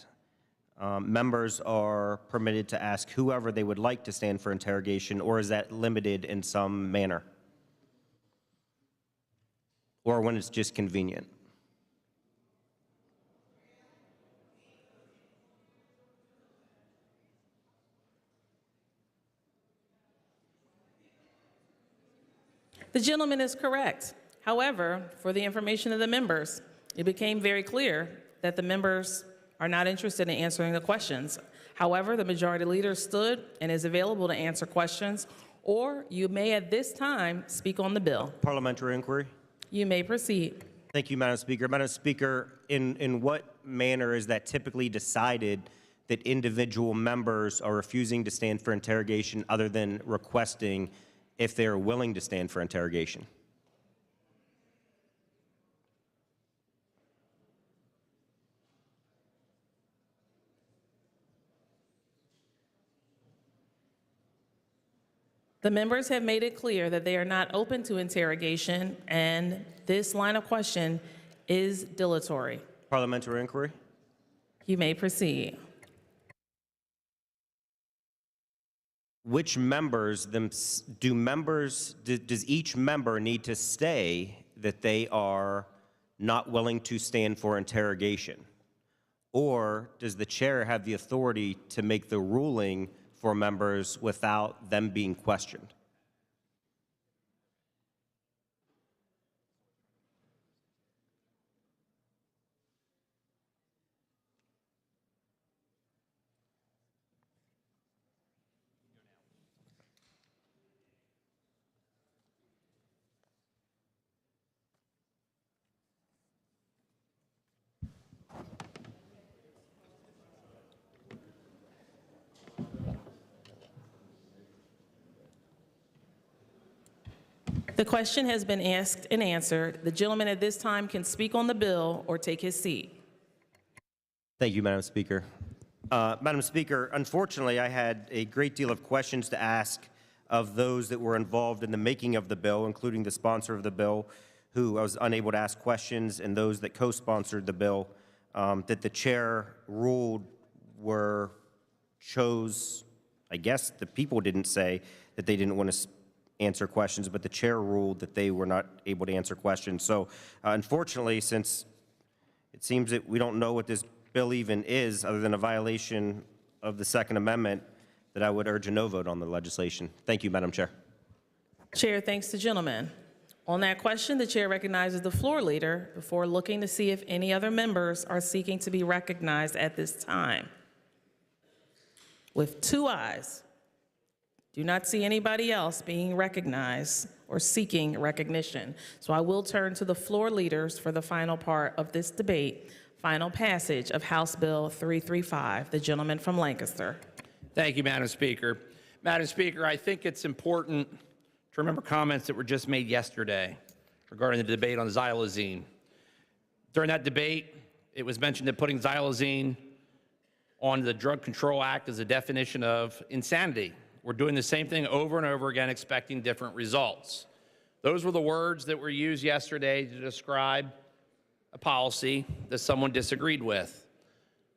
members are permitted to ask whoever they would like to stand for interrogation, or is that limited in some manner? Or when it's just convenient? The gentleman is correct. However, for the information of the members, it became very clear that the members are not interested in answering the questions. However, the majority leader stood and is available to answer questions, or you may at this time speak on the bill. Parliamentary inquiry. You may proceed. Thank you, Madam Speaker. Madam Speaker, in what manner is that typically decided that individual members are refusing to stand for interrogation other than requesting if they are willing to stand for interrogation? The members have made it clear that they are not open to interrogation, and this line of question is dilatory. Parliamentary inquiry. You may proceed. Which members, does each member need to say that they are not willing to stand for interrogation? Or does the chair have the authority to make the ruling for members without them being questioned? The question has been asked and answered. The gentleman at this time can speak on the bill or take his seat. Thank you, Madam Speaker. Madam Speaker, unfortunately, I had a great deal of questions to ask of those that were involved in the making of the bill, including the sponsor of the bill, who I was unable to ask questions, and those that co-sponsored the bill, that the chair ruled chose, I guess the people didn't say that they didn't want to answer questions, but the chair ruled that they were not able to answer questions. So unfortunately, since it seems that we don't know what this bill even is, other than a violation of the Second Amendment, that I would urge a no vote on the legislation. Thank you, Madam Chair. Chair thanks the gentleman. On that question, the chair recognizes the floor leader before looking to see if any other members are seeking to be recognized at this time. With 2 ayes, do not see anybody else being recognized or seeking recognition. So I will turn to the floor leaders for the final part of this debate, final passage of House Bill 335. The gentleman from Lancaster. Thank you, Madam Speaker. Madam Speaker, I think it's important to remember comments that were just made yesterday regarding the debate on xylazine. During that debate, it was mentioned that putting xylazine on the Drug Control Act is a definition of insanity. We're doing the same thing over and over again, expecting different results. Those were the words that were used yesterday to describe a policy that someone disagreed with.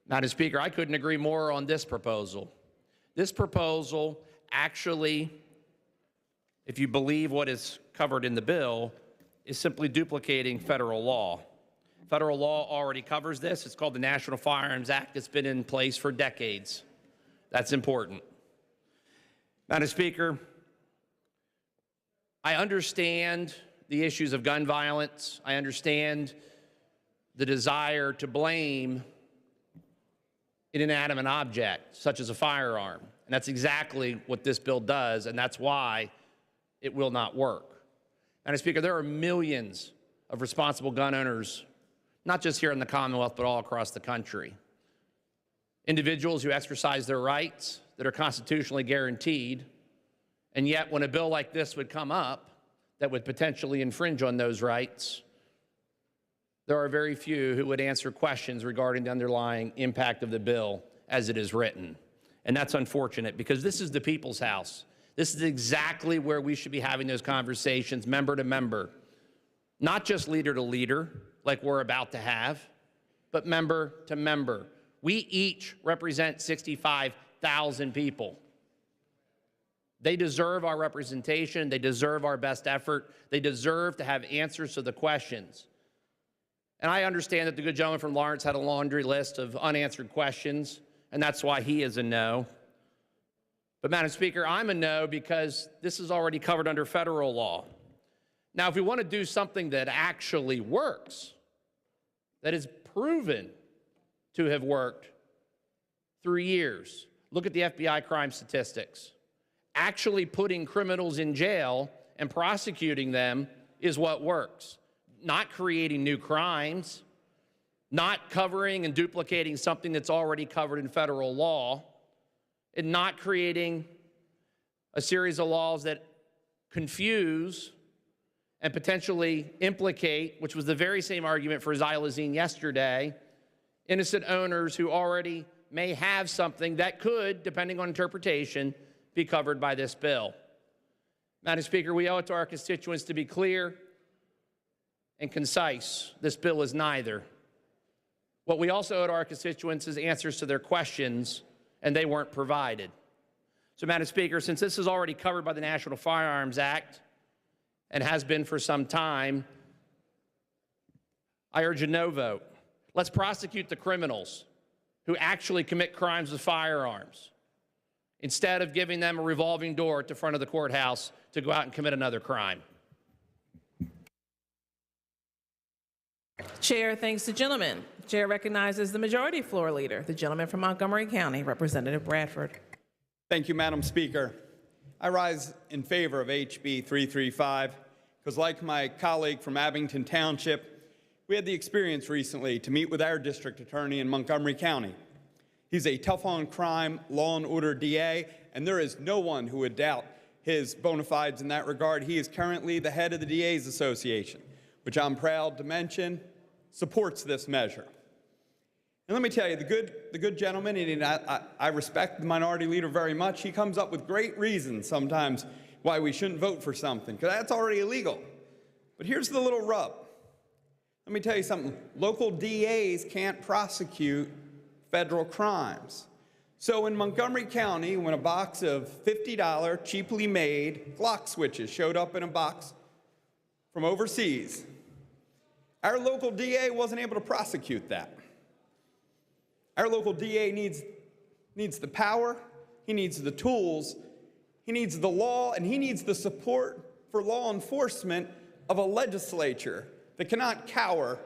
Madam Speaker, I couldn't agree more on this proposal. This proposal actually, if you believe what is covered in the bill, is simply duplicating federal law. Federal law already covers this. It's called the National Firearms Act. It's been in place for decades. That's important. Madam Speaker, I understand the issues of gun violence. I understand the desire to blame an inanimate object, such as a firearm. And that's exactly what this bill does, and that's why it will not work. Madam Speaker, there are millions of responsible gun owners, not just here in the Commonwealth, but all across the country. Individuals who exercise their rights that are constitutionally guaranteed, and yet when a bill like this would come up that would potentially infringe on those rights, there are very few who would answer questions regarding the underlying impact of the bill as it is written. And that's unfortunate, because this is the people's house. This is exactly where we should be having those conversations, member to member. Not just leader to leader, like we're about to have, but member to member. We each represent 65,000 people. They deserve our representation. They deserve our best effort. They deserve to have answers to the questions. And I understand that the good gentleman from Lawrence had a laundry list of unanswered questions, and that's why he is a no. But Madam Speaker, I'm a no because this is already covered under federal law. Now, if we want to do something that actually works, that is proven to have worked through years, look at the FBI crime statistics. Actually putting criminals in jail and prosecuting them is what works. Not creating new crimes, not covering and duplicating something that's already covered in federal law, and not creating a series of laws that confuse and potentially implicate, which was the very same argument for xylazine yesterday, innocent owners who already may have something that could, depending on interpretation, be covered by this bill. Madam Speaker, we owe it to our constituents to be clear and concise. This bill is neither. What we also owe to our constituents is answers to their questions, and they weren't provided. So, Madam Speaker, since this is already covered by the National Firearms Act and has been for some time, I urge a no vote. Let's prosecute the criminals who actually commit crimes with firearms, instead of giving them a revolving door at the front of the courthouse to go out and commit another crime. Chair thanks the gentleman. Chair recognizes the majority floor leader, the gentleman from Montgomery County, Representative Bradford. Thank you, Madam Speaker. I rise in favor of HB 335 because, like my colleague from Abington Township, we had the experience recently to meet with our district attorney in Montgomery County. He's a tough-on-crime, law and order DA, and there is no one who would doubt his bona fides in that regard. He is currently the head of the DA's Association, which I'm proud to mention supports this measure. And let me tell you, the good gentleman, and I respect the minority leader very much, he comes up with great reasons sometimes why we shouldn't vote for something, because that's already illegal. But here's the little rub. Let me tell you something. Local DAs can't prosecute federal crimes. So in Montgomery County, when a box of $50 cheaply made Glock switches showed up in a box from overseas, our local DA wasn't able to prosecute that. Our local DA needs the power, he needs the tools, he needs the law, and he needs the support for law enforcement of a legislature that cannot cower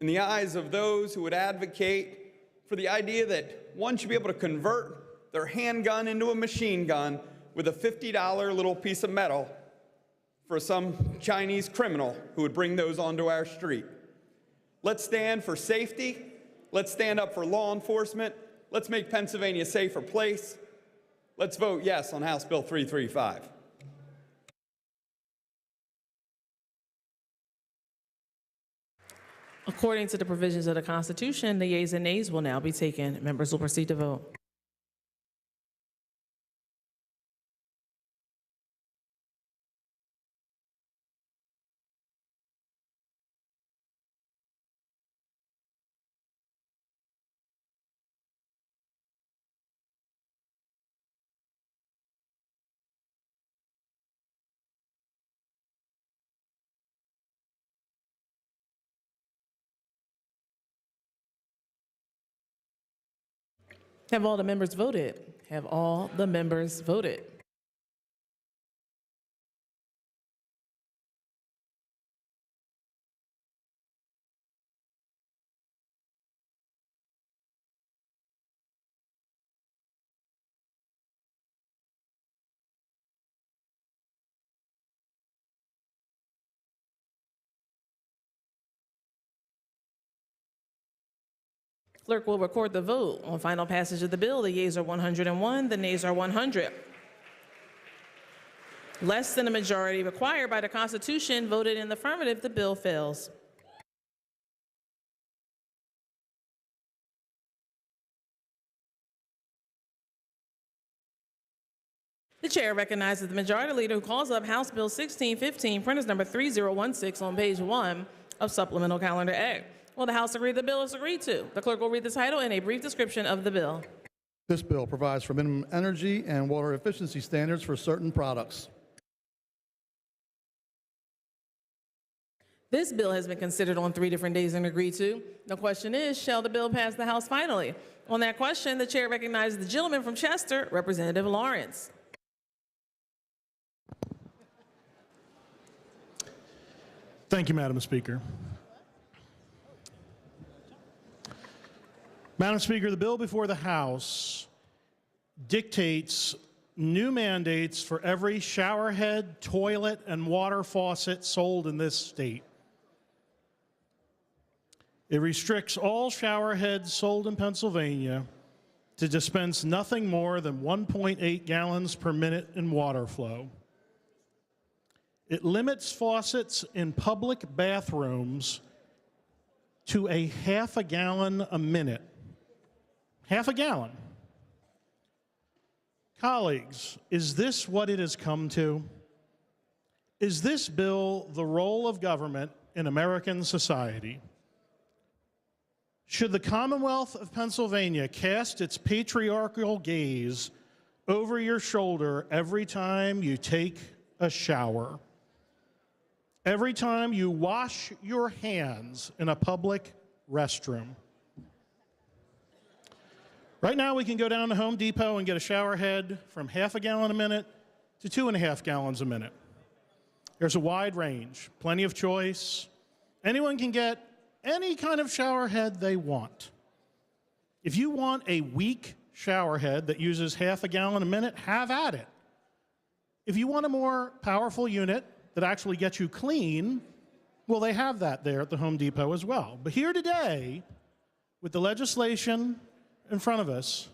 in the eyes of those who would advocate for the idea that one should be able to convert their handgun into a machine gun with a $50 little piece of metal for some Chinese criminal who would bring those onto our street. Let's stand for safety. Let's stand up for law enforcement. Let's make Pennsylvania a safer place. Let's vote yes on House Bill 335. According to the provisions of the Constitution, the yeas and nays will now be taken. Members will proceed to vote. Have all the members voted? Have all the members voted? Clerk will record the vote. On final passage of the bill, the yeas are 101, the nays are 100. Less than a majority required by the Constitution voted in the affirmative, the bill fails. The chair recognizes the majority leader who calls up House Bill 1615, printers number 3016 on page 1 of Supplemental Calendar A. Will the House agree the bill is agreed to? The clerk will read the title and a brief description of the bill. This bill provides for minimum energy and water efficiency standards for certain products. This bill has been considered on 3 different days and agreed to. The question is, shall the bill pass the House finally? On that question, the chair recognizes the gentleman from Chester, Representative Lawrence. Thank you, Madam Speaker. Madam Speaker, the bill before the House dictates new mandates for every showerhead, toilet, and water faucet sold in this state. It restricts all showerheads sold in Pennsylvania to dispense nothing more than 1.8 gallons per minute in water flow. It limits faucets in public bathrooms to a half a gallon a minute. Half a gallon. Colleagues, is this what it has come to? Is this bill the role of government in American society? Should the Commonwealth of Pennsylvania cast its patriarchal gaze over your shoulder every time you take a shower? Every time you wash your hands in a public restroom? Right now, we can go down to Home Depot and get a shower head from half a gallon a minute to 2.5 gallons a minute. There's a wide range, plenty of choice. Anyone can get any kind of shower head they want. If you want a weak shower head that uses half a gallon a minute, have at it. If you want a more powerful unit that actually gets you clean, well, they have that there at the Home Depot as well. But here today, with the legislation in front of us,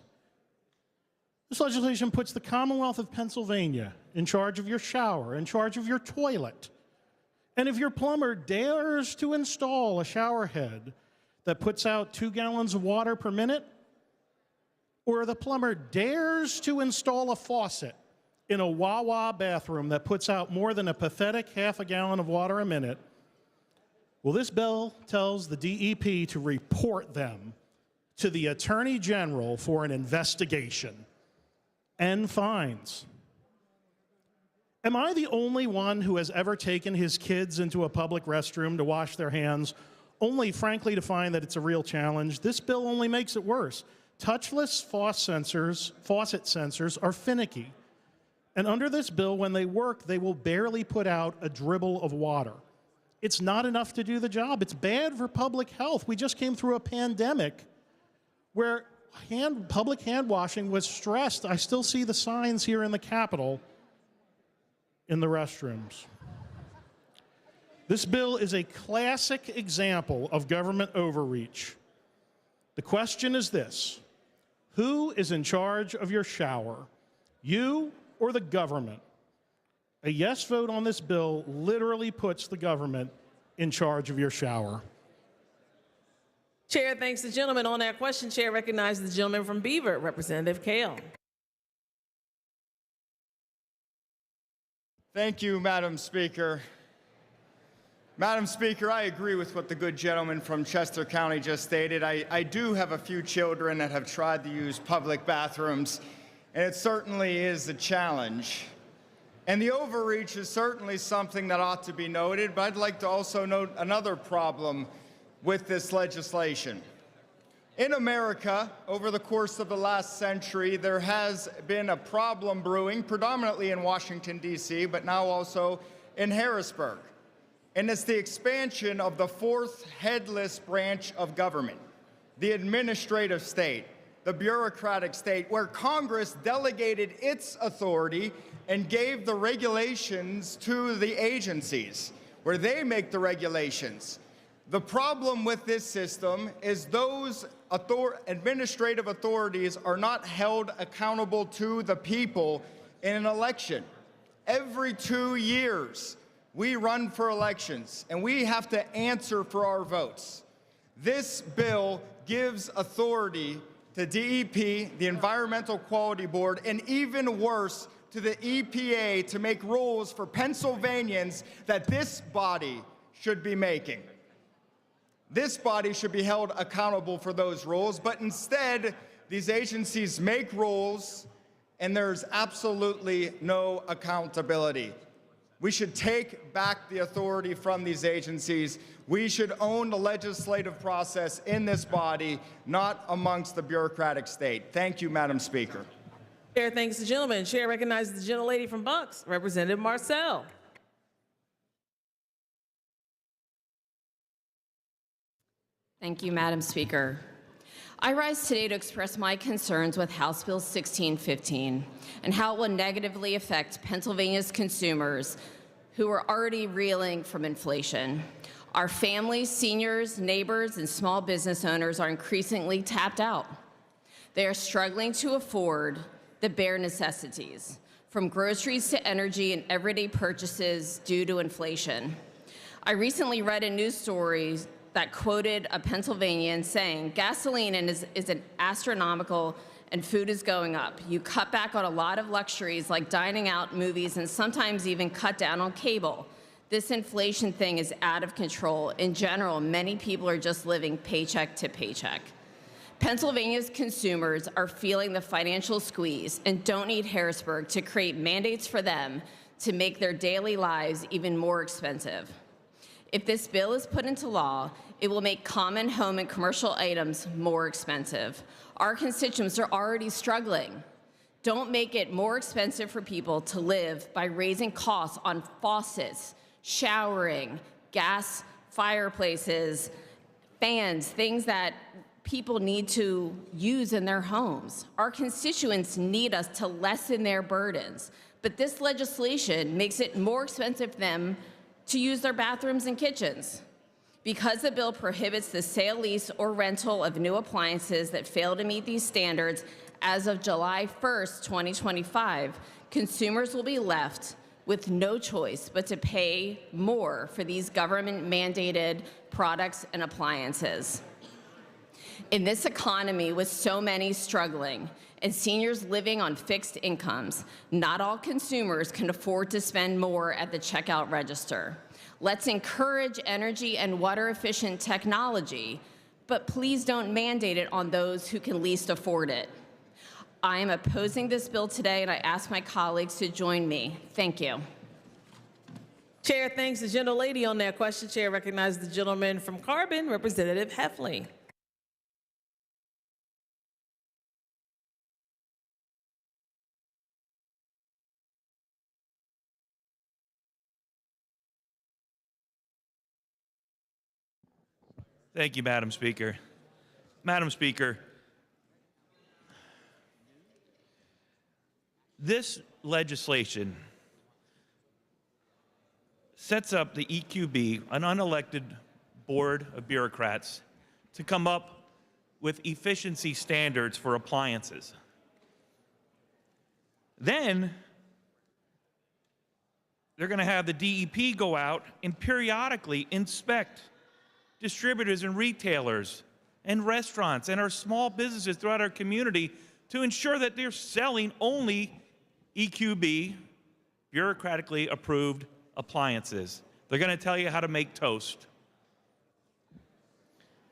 This legislation puts the Commonwealth of Pennsylvania in charge of your shower, in charge of your toilet. And if your plumber dares to install a shower head that puts out 2 gallons of water per minute, or the plumber dares to install a faucet in a Wawa bathroom that puts out more than a pathetic half a gallon of water a minute, well, this bill tells the DEP to report them to the Attorney General for an investigation and fines. Am I the only one who has ever taken his kids into a public restroom to wash their hands, only frankly to find that it's a real challenge? This bill only makes it worse. Touchless faucet sensors are finicky. And under this bill, when they work, they will barely put out a dribble of water. It's not enough to do the job. It's bad for public health. We just came through a pandemic where public hand washing was stressed. I still see the signs here in the Capitol in the restrooms. This bill is a classic example of government overreach. The question is this: who is in charge of your shower, you or the government? A yes vote on this bill literally puts the government in charge of your shower. Chair thanks the gentleman. On that question, Chair recognizes the gentleman from Beaver, Representative Kale. Thank you, Madam Speaker. Madam Speaker, I agree with what the good gentleman from Chester County just stated. I do have a few children that have tried to use public bathrooms, and it certainly is a challenge. And the overreach is certainly something that ought to be noted, but I'd like to also note another problem with this legislation. In America, over the course of the last century, there has been a problem brewing, predominantly in Washington, D.C., but now also in Harrisburg. And it's the expansion of the fourth headless branch of government, the administrative state, the bureaucratic state, where Congress delegated its authority and gave the regulations to the agencies, where they make the regulations. The problem with this system is those administrative authorities are not held accountable to the people in an election. Every 2 years, we run for elections, and we have to answer for our votes. This bill gives authority to DEP, the Environmental Quality Board, and even worse, to the EPA to make rules for Pennsylvanians that this body should be making. This body should be held accountable for those rules, but instead, these agencies make rules, and there's absolutely no accountability. We should take back the authority from these agencies. We should own the legislative process in this body, not amongst the bureaucratic state. Thank you, Madam Speaker. Chair thanks the gentleman. Chair recognizes the gentlelady from Bucks, Representative Marcel. Thank you, Madam Speaker. I rise today to express my concerns with House Bill 1615 and how it will negatively affect Pennsylvania's consumers who are already reeling from inflation. Our families, seniors, neighbors, and small business owners are increasingly tapped out. They are struggling to afford the bare necessities, from groceries to energy and everyday purchases due to inflation. I recently read a news story that quoted a Pennsylvanian saying, gasoline is an astronomical and food is going up. You cut back on a lot of luxuries like dining out, movies, and sometimes even cut down on cable. This inflation thing is out of control. In general, many people are just living paycheck to paycheck. Pennsylvania's consumers are feeling the financial squeeze and don't need Harrisburg to create mandates for them to make their daily lives even more expensive. If this bill is put into law, it will make common home and commercial items more expensive. Our constituents are already struggling. Don't make it more expensive for people to live by raising costs on faucets, showering, gas fireplaces, fans, things that people need to use in their homes. Our constituents need us to lessen their burdens, but this legislation makes it more expensive for them to use their bathrooms and kitchens. Because the bill prohibits the sale, lease, or rental of new appliances that fail to meet these standards, as of July 1st, 2025, consumers will be left with no choice but to pay more for these government-mandated products and appliances. In this economy with so many struggling and seniors living on fixed incomes, not all consumers can afford to spend more at the checkout register. Let's encourage energy and water-efficient technology, but please don't mandate it on those who can least afford it. I am opposing this bill today, and I ask my colleagues to join me. Thank you. Chair thanks the gentlelady on that question. Chair recognizes the gentleman from Carbon, Representative Heffley. Thank you, Madam Speaker. Madam Speaker, this legislation sets up the EQB, an unelected board of bureaucrats, to come up with efficiency standards for appliances. Then they're going to have the DEP go out and periodically inspect distributors and retailers and restaurants and our small businesses throughout our community to ensure that they're selling only EQB, bureaucratically approved appliances. They're going to tell you how to make toast.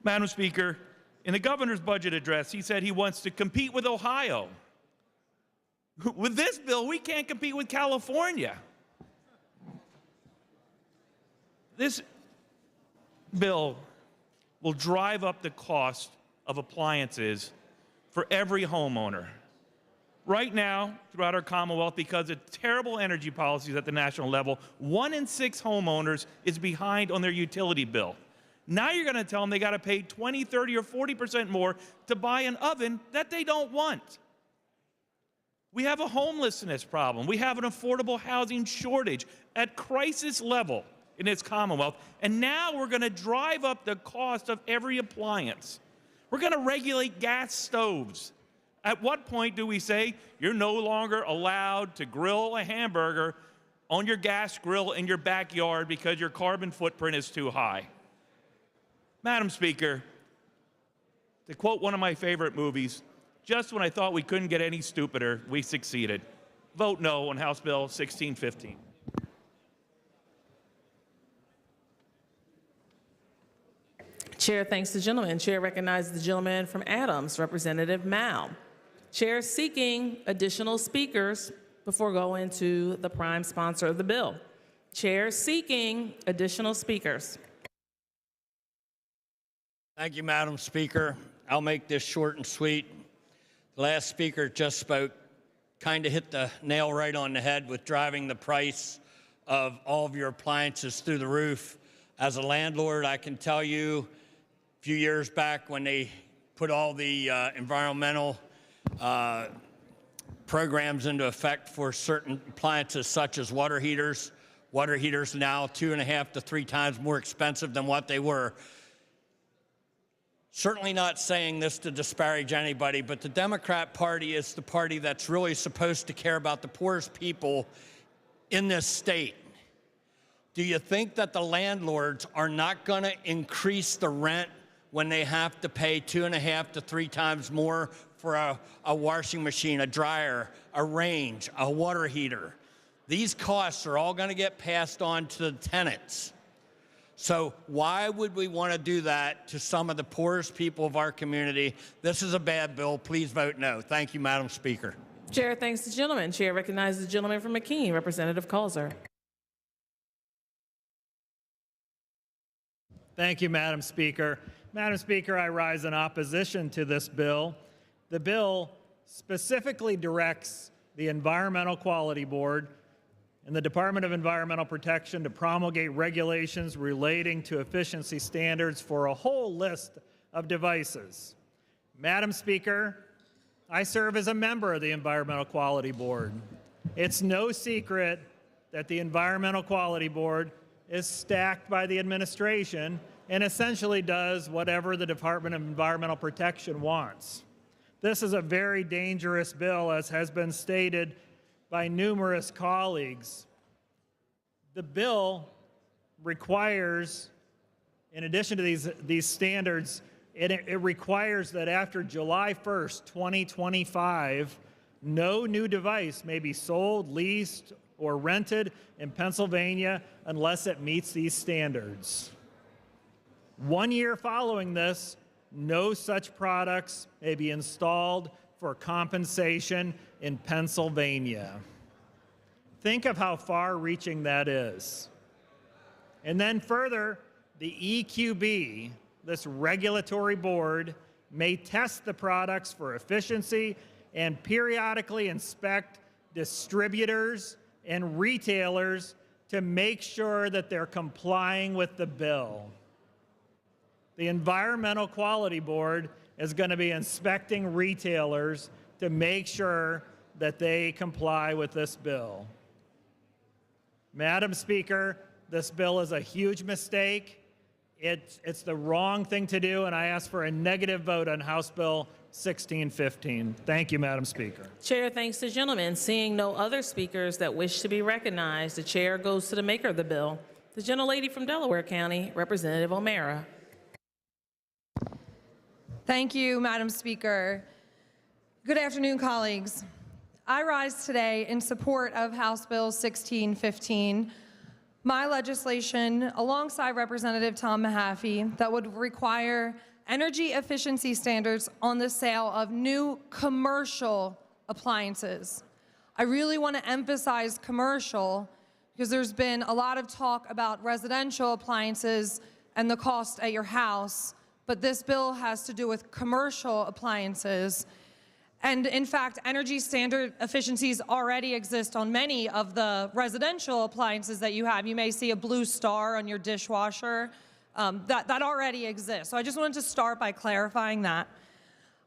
Madam Speaker, in the governor's budget address, he said he wants to compete with Ohio. With this bill, we can't compete with California. This bill will drive up the cost of appliances for every homeowner. Right now, throughout our Commonwealth, because of terrible energy policies at the national level, 1 in 6 homeowners is behind on their utility bill. Now you're going to tell them they got to pay 20, 30, or 40% more to buy an oven that they don't want. We have a homelessness problem. We have an affordable housing shortage at crisis level in its Commonwealth, and now we're going to drive up the cost of every appliance. We're going to regulate gas stoves. At what point do we say you're no longer allowed to grill a hamburger on your gas grill in your backyard because your carbon footprint is too high? Madam Speaker, to quote one of my favorite movies, just when I thought we couldn't get any stupider, we succeeded. Vote no on House Bill 1615. Chair thanks the gentleman. Chair recognizes the gentleman from Adams, Representative Mao. Chair is seeking additional speakers before going to the prime sponsor of the bill. Chair is seeking additional speakers. Thank you, Madam Speaker. I'll make this short and sweet. The last speaker just spoke, kind of hit the nail right on the head with driving the price of all of your appliances through the roof. As a landlord, I can tell you, a few years back when they put all the environmental programs into effect for certain appliances such as water heaters now 2.5 to 3 times more expensive than what they were. Certainly not saying this to disparage anybody, but the Democrat Party is the party that's really supposed to care about the poorest people in this state. Do you think that the landlords are not going to increase the rent when they have to pay 2.5 to 3 times more for a washing machine, a dryer, a range, a water heater? These costs are all going to get passed on to the tenants. So why would we want to do that to some of the poorest people of our community? This is a bad bill. Please vote no. Thank you, Madam Speaker. Chair thanks the gentleman. Chair recognizes the gentleman from McKean, Representative Colzer. Thank you, Madam Speaker. Madam Speaker, I rise in opposition to this bill. The bill specifically directs the Environmental Quality Board and the Department of Environmental Protection to promulgate regulations relating to efficiency standards for a whole list of devices. Madam Speaker, I serve as a member of the Environmental Quality Board. It's no secret that the Environmental Quality Board is stacked by the administration and essentially does whatever the Department of Environmental Protection wants. This is a very dangerous bill, as has been stated by numerous colleagues. The bill requires, in addition to these standards, it requires that after July 1st, 2025, no new device may be sold, leased, or rented in Pennsylvania unless it meets these standards. 1 year following this, no such products may be installed for compensation in Pennsylvania. Think of how far-reaching that is. And then further, the EQB, this regulatory board, may test the products for efficiency and periodically inspect distributors and retailers to make sure that they're complying with the bill. The Environmental Quality Board is going to be inspecting retailers to make sure that they comply with this bill. Madam Speaker, this bill is a huge mistake. It's the wrong thing to do, and I ask for a negative vote on House Bill 1615. Thank you, Madam Speaker. Chair thanks the gentleman. Seeing no other speakers that wish to be recognized, the chair goes to the maker of the bill, the gentlelady from Delaware County, Representative O'Mara. Thank you, Madam Speaker. Good afternoon, colleagues. I rise today in support of House Bill 1615, my legislation alongside Representative Tom Mahaffey that would require energy efficiency standards on the sale of new commercial appliances. I really want to emphasize commercial because there's been a lot of talk about residential appliances and the cost at your house, but this bill has to do with commercial appliances. And in fact, energy standard efficiencies already exist on many of the residential appliances that you have. You may see a blue star on your dishwasher. That already exists. So I just wanted to start by clarifying that.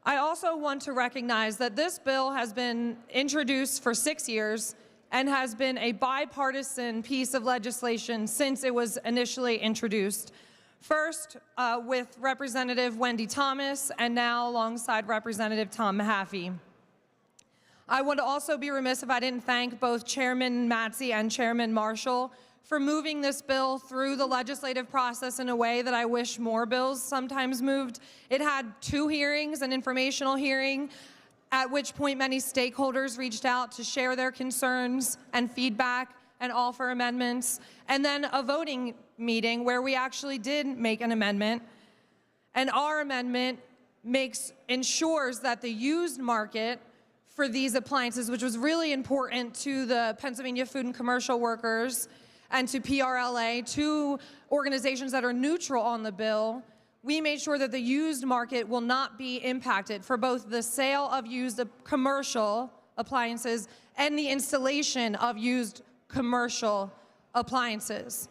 I also want to recognize that this bill has been introduced for 6 years and has been a bipartisan piece of legislation since it was initially introduced. First, with Representative Wendy Thomas, and now alongside Representative Tom Mahaffey. I would also be remiss if I didn't thank both Chairman Matzey and Chairman Marshall for moving this bill through the legislative process in a way that I wish more bills sometimes moved. It had 2 hearings, an informational hearing, at which point many stakeholders reached out to share their concerns and feedback and offer amendments, and then a voting meeting where we actually did make an amendment. And our amendment ensures that the used market for these appliances, which was really important to the Pennsylvania Food and Commercial Workers and to PRLA, 2 organizations that are neutral on the bill, we made sure that the used market will not be impacted for both the sale of used commercial appliances and the installation of used commercial appliances.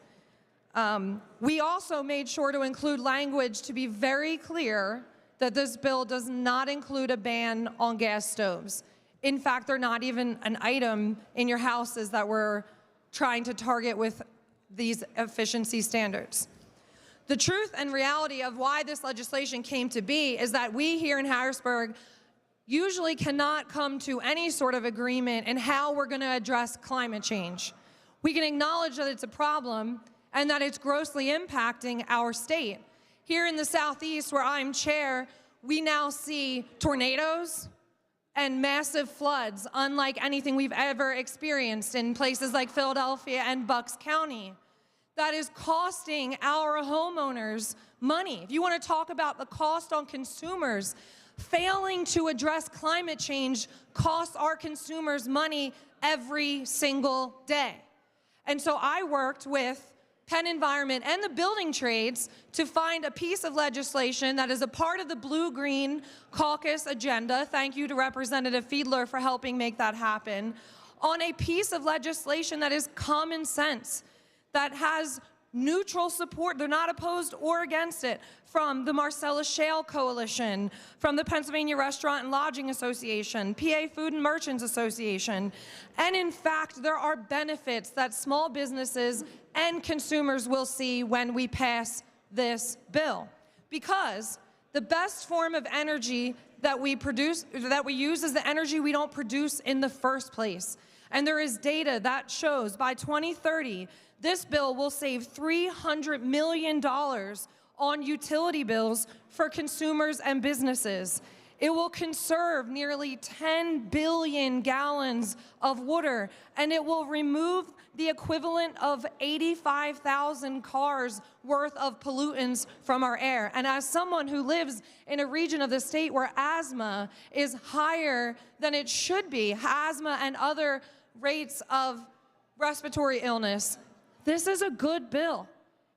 We also made sure to include language to be very clear that this bill does not include a ban on gas stoves. In fact, they're not even an item in your houses that we're trying to target with these efficiency standards. The truth and reality of why this legislation came to be is that we here in Harrisburg usually cannot come to any sort of agreement in how we're going to address climate change. We can acknowledge that it's a problem and that it's grossly impacting our state. Here in the Southeast, where I'm chair, we now see tornadoes and massive floods, unlike anything we've ever experienced in places like Philadelphia and Bucks County. That is costing our homeowners money. If you want to talk about the cost on consumers, failing to address climate change costs our consumers money every single day. And so I worked with Penn Environment and the building trades to find a piece of legislation that is a part of the Blue-Green Caucus agenda. Thank you to Representative Fiedler for helping make that happen. On a piece of legislation that is common sense, that has neutral support. They're not opposed or against it, from the Marcellus Shale Coalition, from the Pennsylvania Restaurant and Lodging Association, PA Food and Merchants Association. And in fact, there are benefits that small businesses and consumers will see when we pass this bill. Because the best form of energy that we use is the energy we don't produce in the first place. And there is data that shows by 2030, this bill will save $300 million on utility bills for consumers and businesses. It will conserve nearly 10 billion gallons of water, and it will remove the equivalent of 85,000 cars worth of pollutants from our air. And as someone who lives in a region of the state where asthma is higher than it should be, asthma and other rates of respiratory illness, this is a good bill.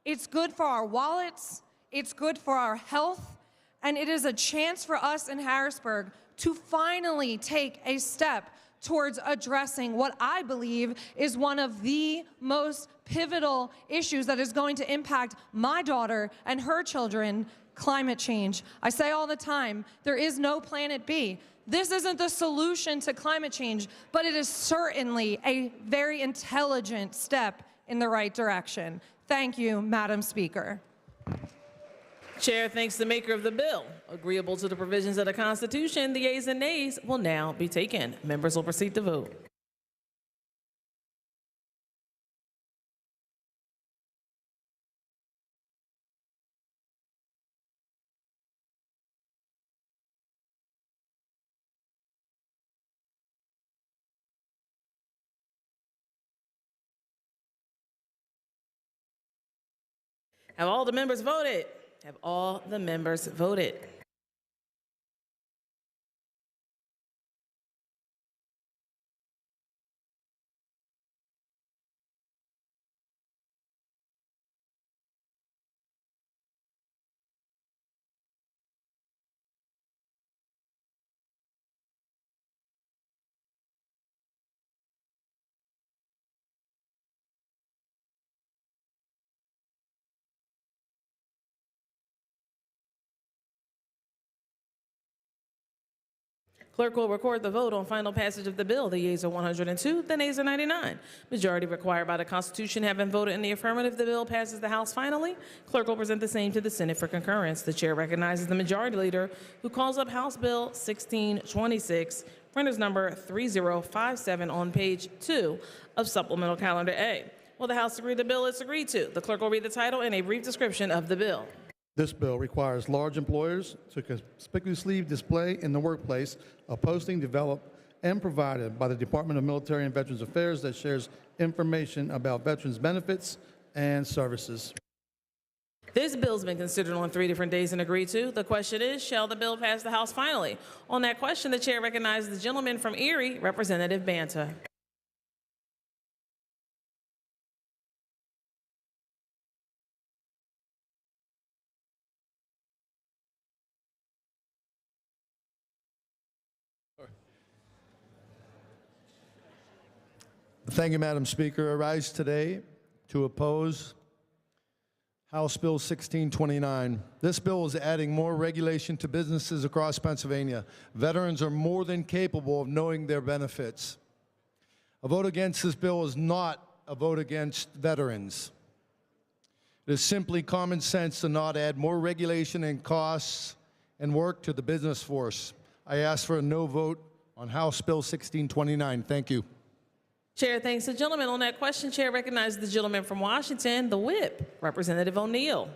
It's good for our wallets, it's good for our health, and it is a chance for us in Harrisburg to finally take a step towards addressing what I believe is one of the most pivotal issues that is going to impact my daughter and her children, climate change. I say all the time, there is no planet B. This isn't the solution to climate change, but it is certainly a very intelligent step in the right direction. Thank you, Madam Speaker. Chair thanks the maker of the bill. Agreeable to the provisions of the Constitution, the yeas and nays will now be taken. Members will proceed to vote. Have all the members voted? Have all the members voted? Clerk will record the vote on final passage of the bill. The yeas are 102, the nays are 99. Majority required by the Constitution having voted in the affirmative, the bill passes the House finally. Clerk will present the same to the Senate for concurrence. The chair recognizes the Majority Leader, who calls up House Bill 1626, printer's number 3057 on page 2 of Supplemental Calendar A. Will the House agree the bill is agreed to? The clerk will read the title and a brief description of the bill. This bill requires large employers to conspicuously display in the workplace a posting developed and provided by the Department of Military and Veterans Affairs that shares information about veterans' benefits and services. This bill's been considered on 3 different days and agreed to. The question is, shall the bill pass the House finally? On that question, the chair recognizes the gentleman from Erie, Representative Banta. Thank you, Madam Speaker. I rise today to oppose House Bill 1629. This bill is adding more regulation to businesses across Pennsylvania. Veterans are more than capable of knowing their benefits. A vote against this bill is not a vote against veterans. It is simply common sense to not add more regulation and costs and work to the business force. I ask for a no vote on House Bill 1629. Thank you. Chair thanks the gentleman. On that question, chair recognizes the gentleman from Washington, the whip, Representative O'Neill.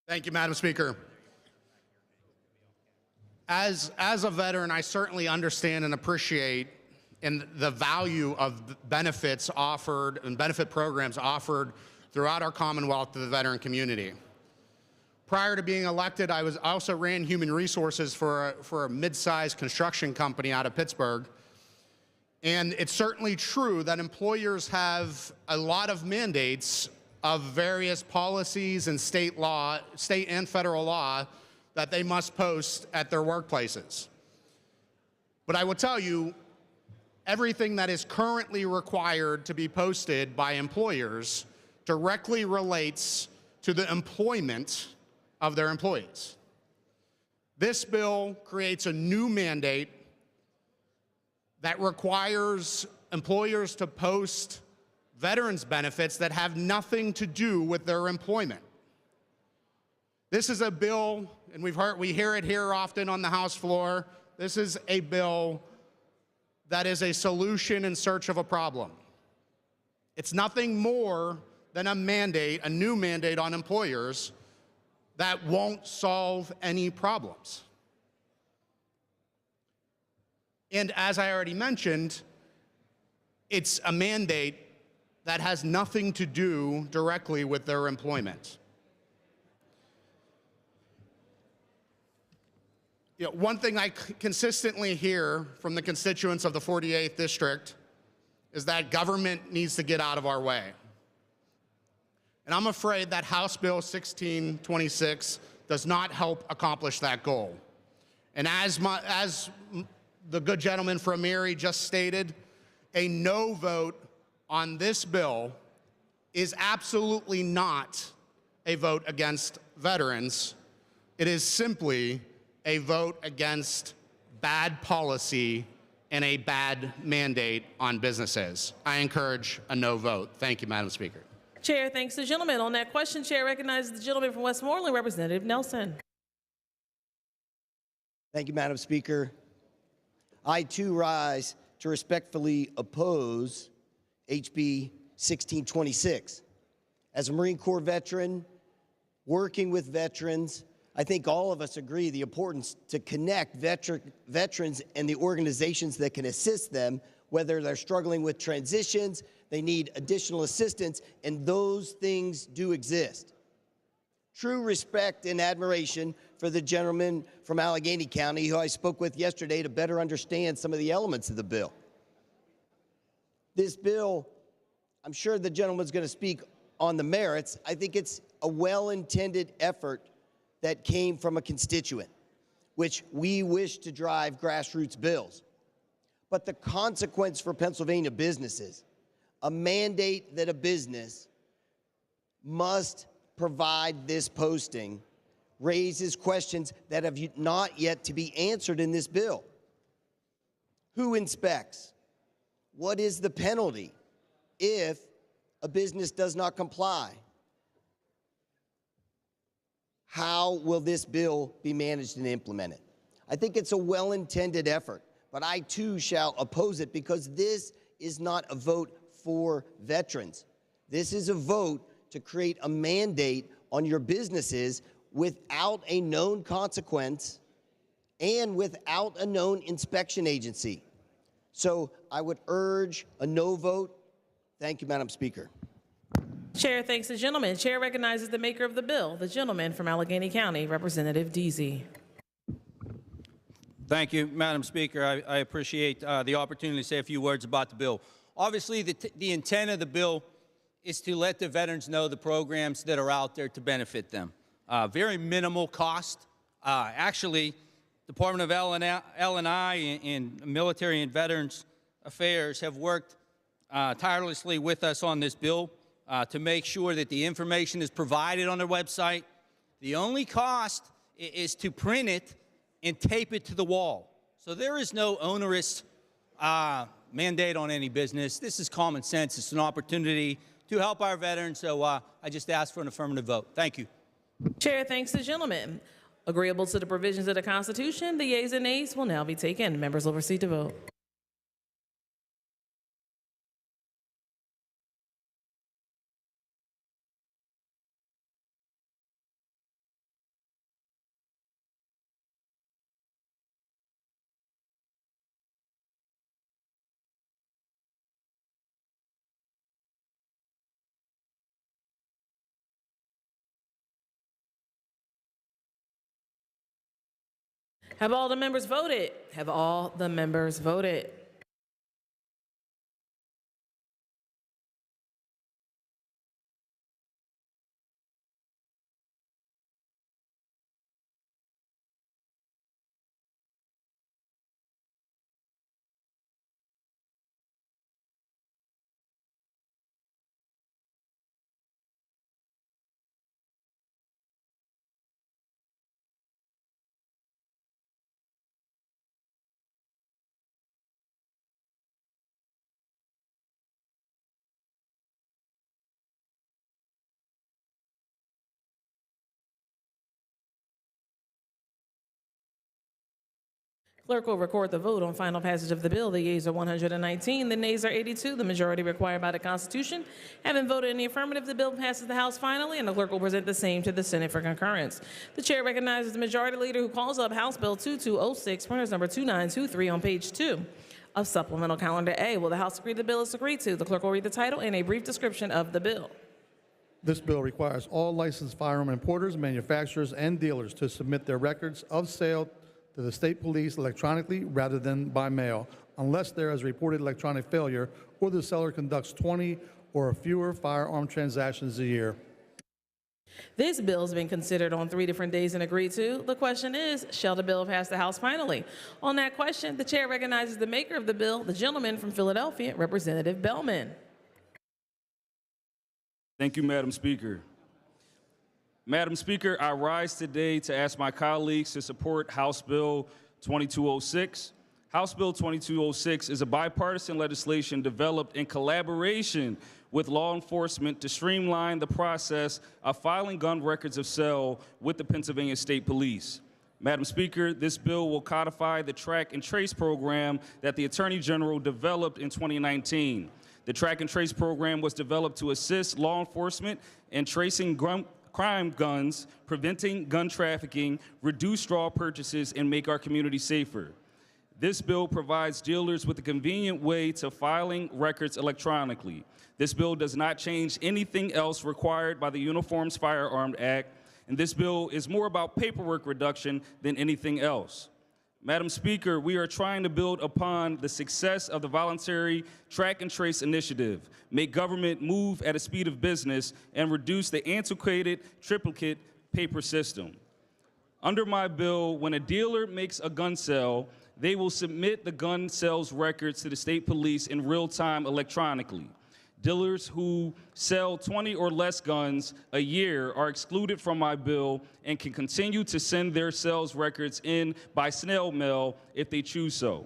Thank you, Madam Speaker. As a veteran, I certainly understand and appreciate the value of benefits offered and benefit programs offered throughout our Commonwealth to the veteran community. Prior to being elected, I also ran human resources for a mid-sized construction company out of Pittsburgh. And it's certainly true that employers have a lot of mandates of various policies and state and federal law that they must post at their workplaces. But I will tell you, everything that is currently required to be posted by employers directly relates to the employment of their employees. This bill creates a new mandate that requires employers to post veterans benefits that have nothing to do with their employment. This is a bill, and we hear it here often on the House floor. This is a bill that is a solution in search of a problem. It's nothing more than a mandate, a new mandate on employers that won't solve any problems. And as I already mentioned, it's a mandate that has nothing to do directly with their employment. You know, one thing I consistently hear from the constituents of the 48th District is that government needs to get out of our way. And I'm afraid that House Bill 1626 does not help accomplish that goal. And as the good gentleman from Erie just stated, a no vote on this bill is absolutely not a vote against veterans. It is simply a vote against bad policy and a bad mandate on businesses. I encourage a no vote. Thank you, Madam Speaker. Chair thanks the gentleman. On that question, Chair recognizes the gentleman from Westmoreland, Representative Nelson. Thank you, Madam Speaker. I too rise to respectfully oppose HB 1626. As a Marine Corps veteran, working with veterans, I think all of us agree the importance to connect veterans and the organizations that can assist them, whether they're struggling with transitions, they need additional assistance, and those things do exist. True respect and admiration for the gentleman from Allegheny County who I spoke with yesterday to better understand some of the elements of the bill. This bill, I'm sure the gentleman's going to speak on the merits. I think it's a well-intended effort that came from a constituent, which we wish to drive grassroots bills. But the consequence for Pennsylvania businesses, a mandate that a business must provide this posting, raises questions that have not yet to be answered in this bill. Who inspects? What is the penalty if a business does not comply? How will this bill be managed and implemented? I think it's a well-intended effort, but I too shall oppose it because this is not a vote for veterans. This is a vote to create a mandate on your businesses without a known consequence and without a known inspection agency. So I would urge a no vote. Thank you, Madam Speaker. Chair thanks the gentleman. Chair recognizes the maker of the bill, the gentleman from Allegheny County, Representative Deasy. Thank you, Madam Speaker. I appreciate the opportunity to say a few words about the bill. Obviously, the intent of the bill is to let the veterans know the programs that are out there to benefit them. Very minimal cost. Actually, Department of L&I and Military and Veterans Affairs have worked tirelessly with us on this bill to make sure that the information is provided on their website. The only cost is to print it and tape it to the wall. So there is no onerous mandate on any business. This is common sense. It's an opportunity to help our veterans. So I just ask for an affirmative vote. Thank you. Chair thanks the gentleman. Agreeable to the provisions of the Constitution, the yeas and nays will now be taken. Members will proceed to vote. Have all the members voted? Have all the members voted? Clerk will record the vote on final passage of the bill. The yeas are 119, the nays are 82, the majority required by the Constitution. Having voted in the affirmative, the bill passes the House finally, and the clerk will present the same to the Senate for concurrence. The chair recognizes the majority leader who calls up House Bill 2206, printers number 2923 on page 2 of supplemental calendar A. Will the House agree the bill is agreed to? The clerk will read the title and a brief description of the bill. This bill requires all licensed firearm importers, manufacturers, and dealers to submit their records of sale to the state police electronically rather than by mail, unless there is reported electronic failure or the seller conducts 20 or fewer firearm transactions a year. This bill has been considered on 3 different days and agreed to. The question is, shall the bill pass the House finally? On that question, the chair recognizes the maker of the bill, the gentleman from Philadelphia, Representative Bellman. Thank you, Madam Speaker. Madam Speaker, I rise today to ask my colleagues to support House Bill 2206. House Bill 2206 is a bipartisan legislation developed in collaboration with law enforcement to streamline the process of filing gun records of sale with the Pennsylvania State Police. Madam Speaker, this bill will codify the track and trace program that the Attorney General developed in 2019. The track and trace program was developed to assist law enforcement in tracing crime guns, preventing gun trafficking, reduce straw purchases, and make our community safer. This bill provides dealers with a convenient way to filing records electronically. This bill does not change anything else required by the Uniforms Firearms Act, and this bill is more about paperwork reduction than anything else. Madam Speaker, we are trying to build upon the success of the voluntary track and trace initiative, make government move at a speed of business, and reduce the antiquated triplicate paper system. Under my bill, when a dealer makes a gun sale, they will submit the gun sales records to the state police in real time electronically. Dealers who sell 20 or less guns a year are excluded from my bill and can continue to send their sales records in by snail mail if they choose so.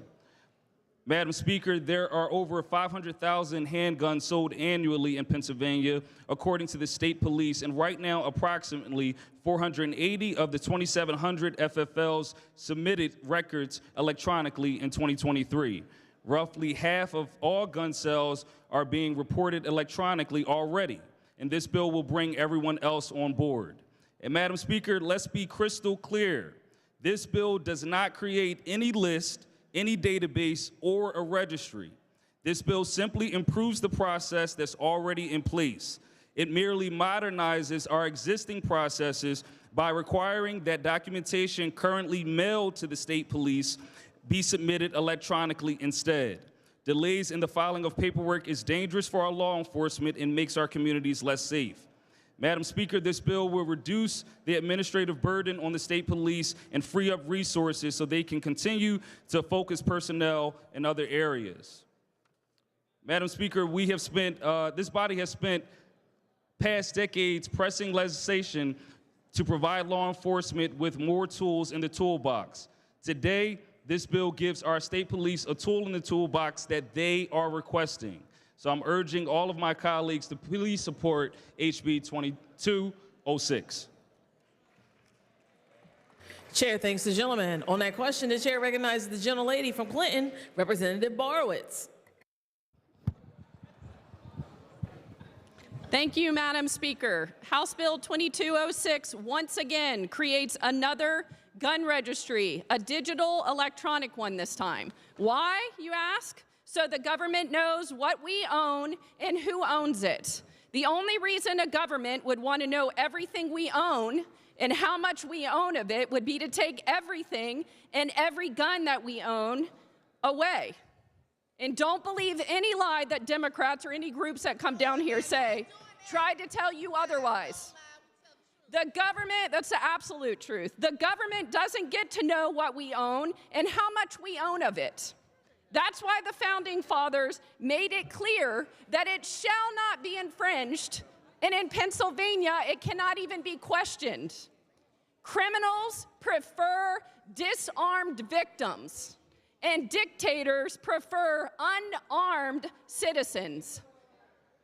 Madam Speaker, there are over 500,000 handguns sold annually in Pennsylvania, according to the state police, and right now approximately 480 of the 2,700 FFLs submitted records electronically in 2023. Roughly half of all gun sales are being reported electronically already, and this bill will bring everyone else on board. And Madam Speaker, let's be crystal clear. This bill does not create any list, any database, or a registry. This bill simply improves the process that's already in place. It merely modernizes our existing processes by requiring that documentation currently mailed to the state police be submitted electronically instead. Delays in the filing of paperwork is dangerous for our law enforcement and makes our communities less safe. Madam Speaker, this bill will reduce the administrative burden on the state police and free up resources so they can continue to focus personnel in other areas. Madam Speaker, this body has spent past decades pressing legislation to provide law enforcement with more tools in the toolbox. Today, this bill gives our state police a tool in the toolbox that they are requesting. So I'm urging all of my colleagues to please support HB 2206. Chair thanks the gentleman. On that question, the chair recognizes the gentlelady from Clinton, Representative Borowitz. Thank you, Madam Speaker. House Bill 2206 once again creates another gun registry, a digital electronic one this time. Why, you ask? So the government knows what we own and who owns it. The only reason a government would want to know everything we own and how much we own of it would be to take everything and every gun that we own away. And don't believe any lie that Democrats or any groups that come down here say, tried to tell you otherwise. The government, that's the absolute truth. The government doesn't get to know what we own and how much we own of it. That's why the Founding Fathers made it clear that it shall not be infringed, and in Pennsylvania, it cannot even be questioned. Criminals prefer disarmed victims, and dictators prefer unarmed citizens.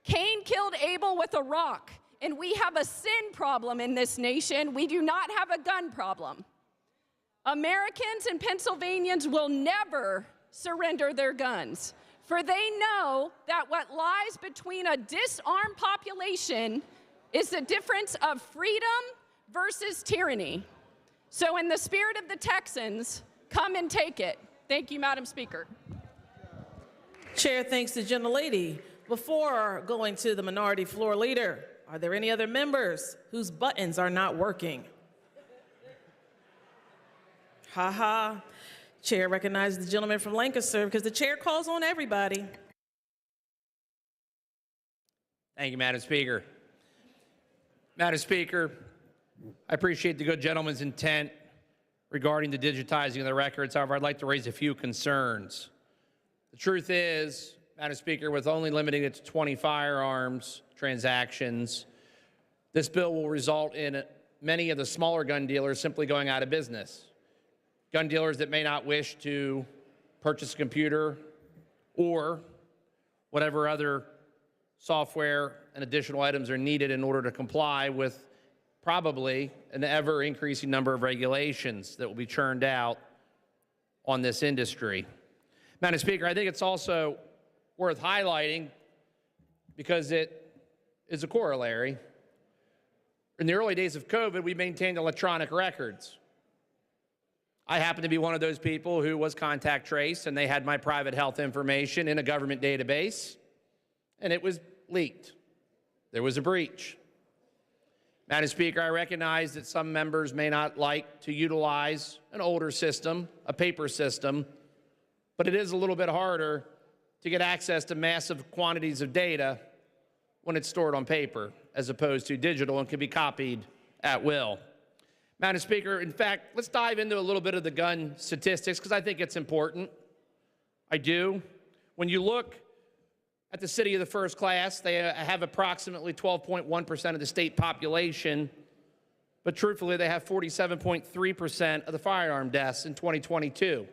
Cain killed Abel with a rock, and we have a sin problem in this nation. We do not have a gun problem. Americans and Pennsylvanians will never surrender their guns, for they know that what lies between a disarmed population is the difference of freedom versus tyranny. So in the spirit of the Texans, come and take it. Thank you, Madam Speaker. Chair thanks the gentlelady. Before going to the minority floor leader, are there any other members whose buttons are not working? Ha ha. Chair recognizes the gentleman from Lancaster because the chair calls on everybody. Thank you, Madam Speaker. Madam Speaker, I appreciate the good gentleman's intent regarding the digitizing of the records. However, I'd like to raise a few concerns. The truth is, Madam Speaker, with only limiting it to 20 firearms transactions, this bill will result in many of the smaller gun dealers simply going out of business. Gun dealers that may not wish to purchase a computer or whatever other software and additional items are needed in order to comply with probably an ever-increasing number of regulations that will be churned out on this industry. Madam Speaker, I think it's also worth highlighting because it is a corollary. In the early days of COVID, we maintained electronic records. I happen to be one of those people who was contact traced, and they had my private health information in a government database, and it was leaked. There was a breach. Madam Speaker, I recognize that some members may not like to utilize an older system, a paper system, but it is a little bit harder to get access to massive quantities of data when it's stored on paper as opposed to digital and can be copied at will. Madam Speaker, in fact, let's dive into a little bit of the gun statistics because I think it's important. I do. When you look at the city of the first class, they have approximately 12.1% of the state population, but truthfully, they have 47.3% of the firearm deaths in 2022.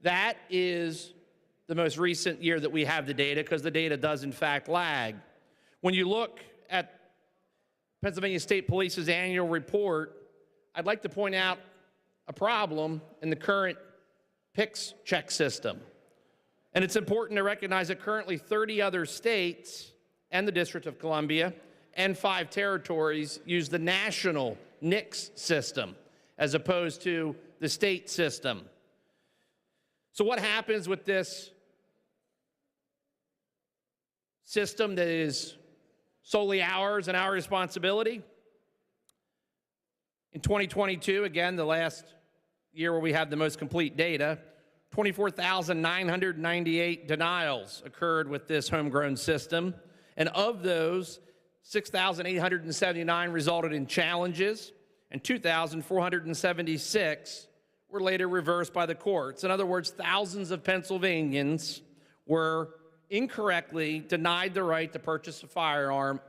That is the most recent year that we have the data because the data does in fact lag. When you look at Pennsylvania State Police's annual report, I'd like to point out a problem in the current PICS check system. And it's important to recognize that currently 30 other states and the District of Columbia and 5 territories use the national NICS system as opposed to the state system. So what happens with this system that is solely ours and our responsibility? In 2022, again, the last year where we have the most complete data, 24,998 denials occurred with this homegrown system. And of those, 6,879 resulted in challenges, and 2,476 were later reversed by the courts. In other words, thousands of Pennsylvanians were incorrectly denied the right to purchase a firearm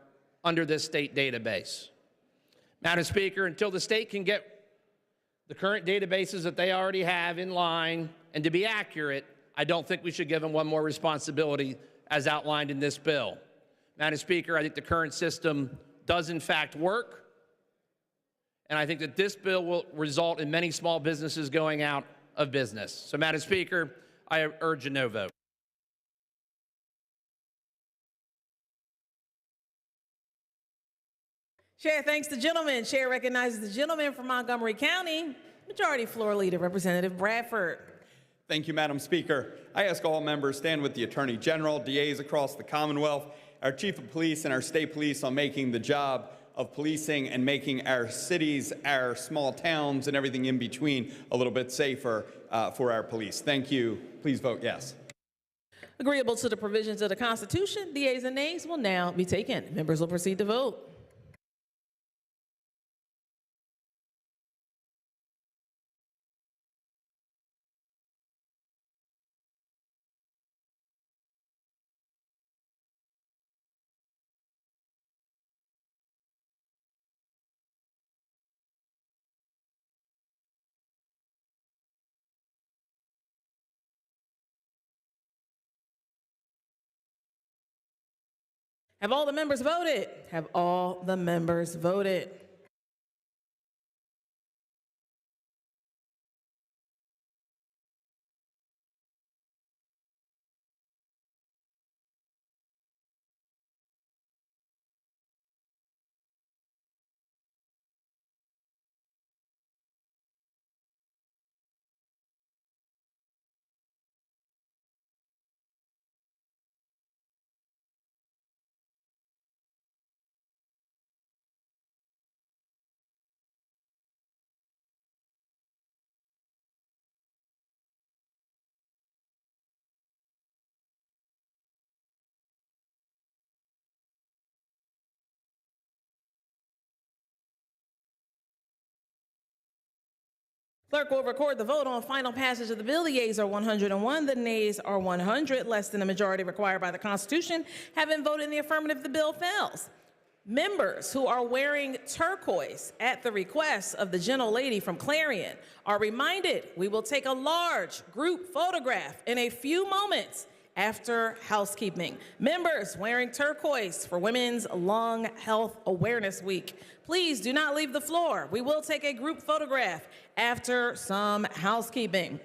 under this state database. Madam Speaker, until the state can get the current databases that they already have in line and to be accurate, I don't think we should give them one more responsibility as outlined in this bill. Madam Speaker, I think the current system does in fact work, and I think that this bill will result in many small businesses going out of business. So, Madam Speaker, I urge a no vote. Chair thanks the gentleman. Chair recognizes the gentleman from Montgomery County, Majority Floor Leader, Representative Bradford. Thank you, Madam Speaker. I ask all members stand with the Attorney General, DAs across the Commonwealth, our Chief of Police, and our state police on making the job of policing and making our cities, our small towns, and everything in between a little bit safer for our police. Thank you. Please vote yes. Agreeable to the provisions of the Constitution, the ayes and nays will now be taken. Members will proceed to vote. Have all the members voted? Have all the members voted? Clerk will record the vote on final passage of the bill. The yeas are 101, the nays are 100. Less than the majority required by the Constitution have been voted in the affirmative. The bill fails. Members who are wearing turquoise at the request of the gentlelady from Clarion are reminded we will take a large group photograph in a few moments after housekeeping. Members wearing turquoise for Women's Lung Health Awareness Week, please do not leave the floor. We will take a group photograph after some housekeeping.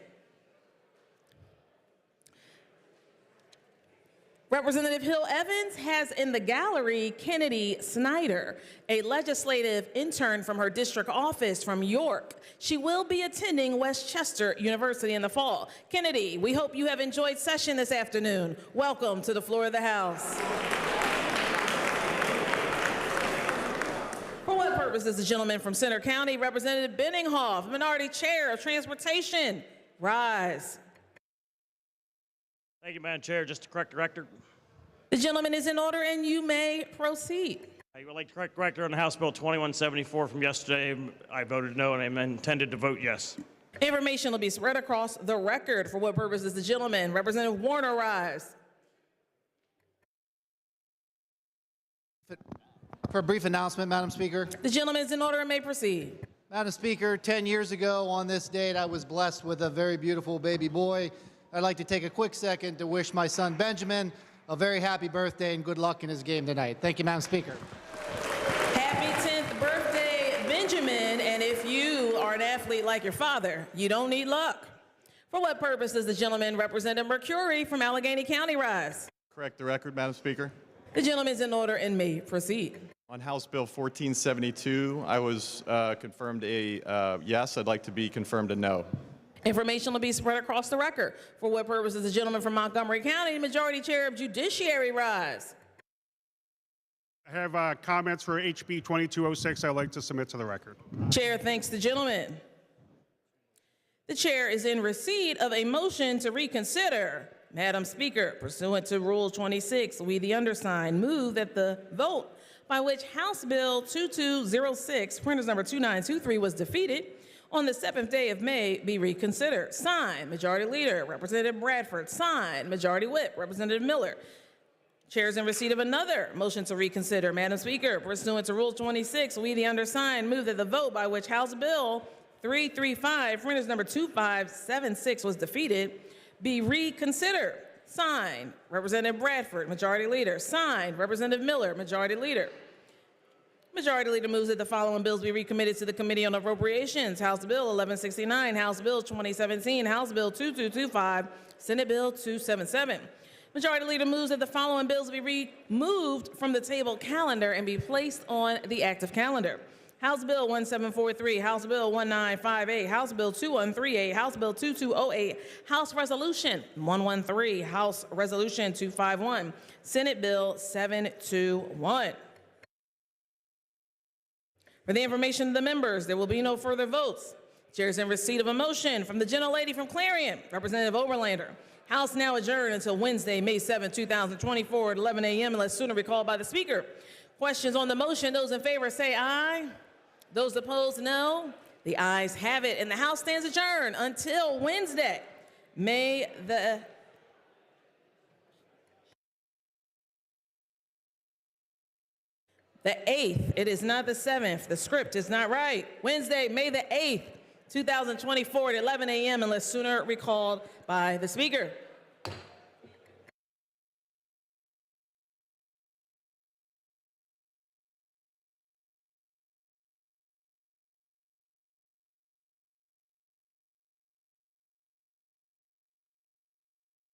Representative Hill Evans has in the gallery Kennedy Snyder, a legislative intern from her district office from York. She will be attending Westchester University in the fall. Kennedy, we hope you have enjoyed session this afternoon. Welcome to the floor of the House. For what purpose does the gentleman from Center County, Representative Benninghoff, Minority Chair of Transportation, rise? Thank you, Madam Chair. Just to correct the record. The gentleman is in order and you may proceed. I would like to correct the record on House Bill 2174 from yesterday. I voted no and I intended to vote yes. Information will be spread across the record. For what purpose does the gentleman, Representative Warner, rise? For a brief announcement, Madam Speaker. The gentleman is in order and may proceed. Madam Speaker, 10 years ago on this date, I was blessed with a very beautiful baby boy. I'd like to take a quick second to wish my son Benjamin a very happy birthday and good luck in his game tonight. Thank you, Madam Speaker. Happy 10th birthday, Benjamin. And if you are an athlete like your father, you don't need luck. For what purpose does the gentleman, Representative Mercuri from Allegheny County, rise? Correct the record, Madam Speaker. The gentleman is in order and may proceed. On House Bill 1472, I was confirmed a yes. I'd like to be confirmed a no. Information will be spread across the record. For what purpose does the gentleman from Montgomery County, Majority Chair of Judiciary, rise? I have comments for HB 2206 I'd like to submit to the record. Chair thanks the gentleman. The chair is in receipt of a motion to reconsider. Madam Speaker, pursuant to Rule 26, we the undersigned move that the vote by which House Bill 2206, printers number 2923, was defeated on the 7th day of May be reconsidered. Signed, Majority Leader, Representative Bradford. Signed, Majority Whip, Representative Miller. Chair is in receipt of another motion to reconsider. Madam Speaker, pursuant to Rule 26, we the undersigned move that the vote by which House Bill 335, printers number 2576, was defeated be reconsidered. Signed, Representative Bradford, Majority Leader. Signed, Representative Miller, Majority Leader. Majority Leader moves that the following bills be recommitted to the Committee on Appropriations. House Bill 1169, House Bill 2017, House Bill 2225, Senate Bill 277. Majority Leader moves that the following bills be removed from the table calendar and be placed on the active calendar. House Bill 1743, House Bill 1958, House Bill 2138, House Bill 2208, House Resolution 113, House Resolution 251, Senate Bill 721. For the information of the members, there will be no further votes. Chair is in receipt of a motion from the gentlelady from Clarion, Representative Oberlander. House now adjourned until Wednesday, May 7, 2024 at 11 a.m. unless sooner recalled by the Speaker. Questions on the motion? Those in favor say aye. Those opposed, no. The ayes have it, and the House stands adjourned until Wednesday, May the 8th. It is not the 7th. The script is not right. Wednesday, May the 8th, 2024 at 11 a.m. unless sooner recalled by the Speaker.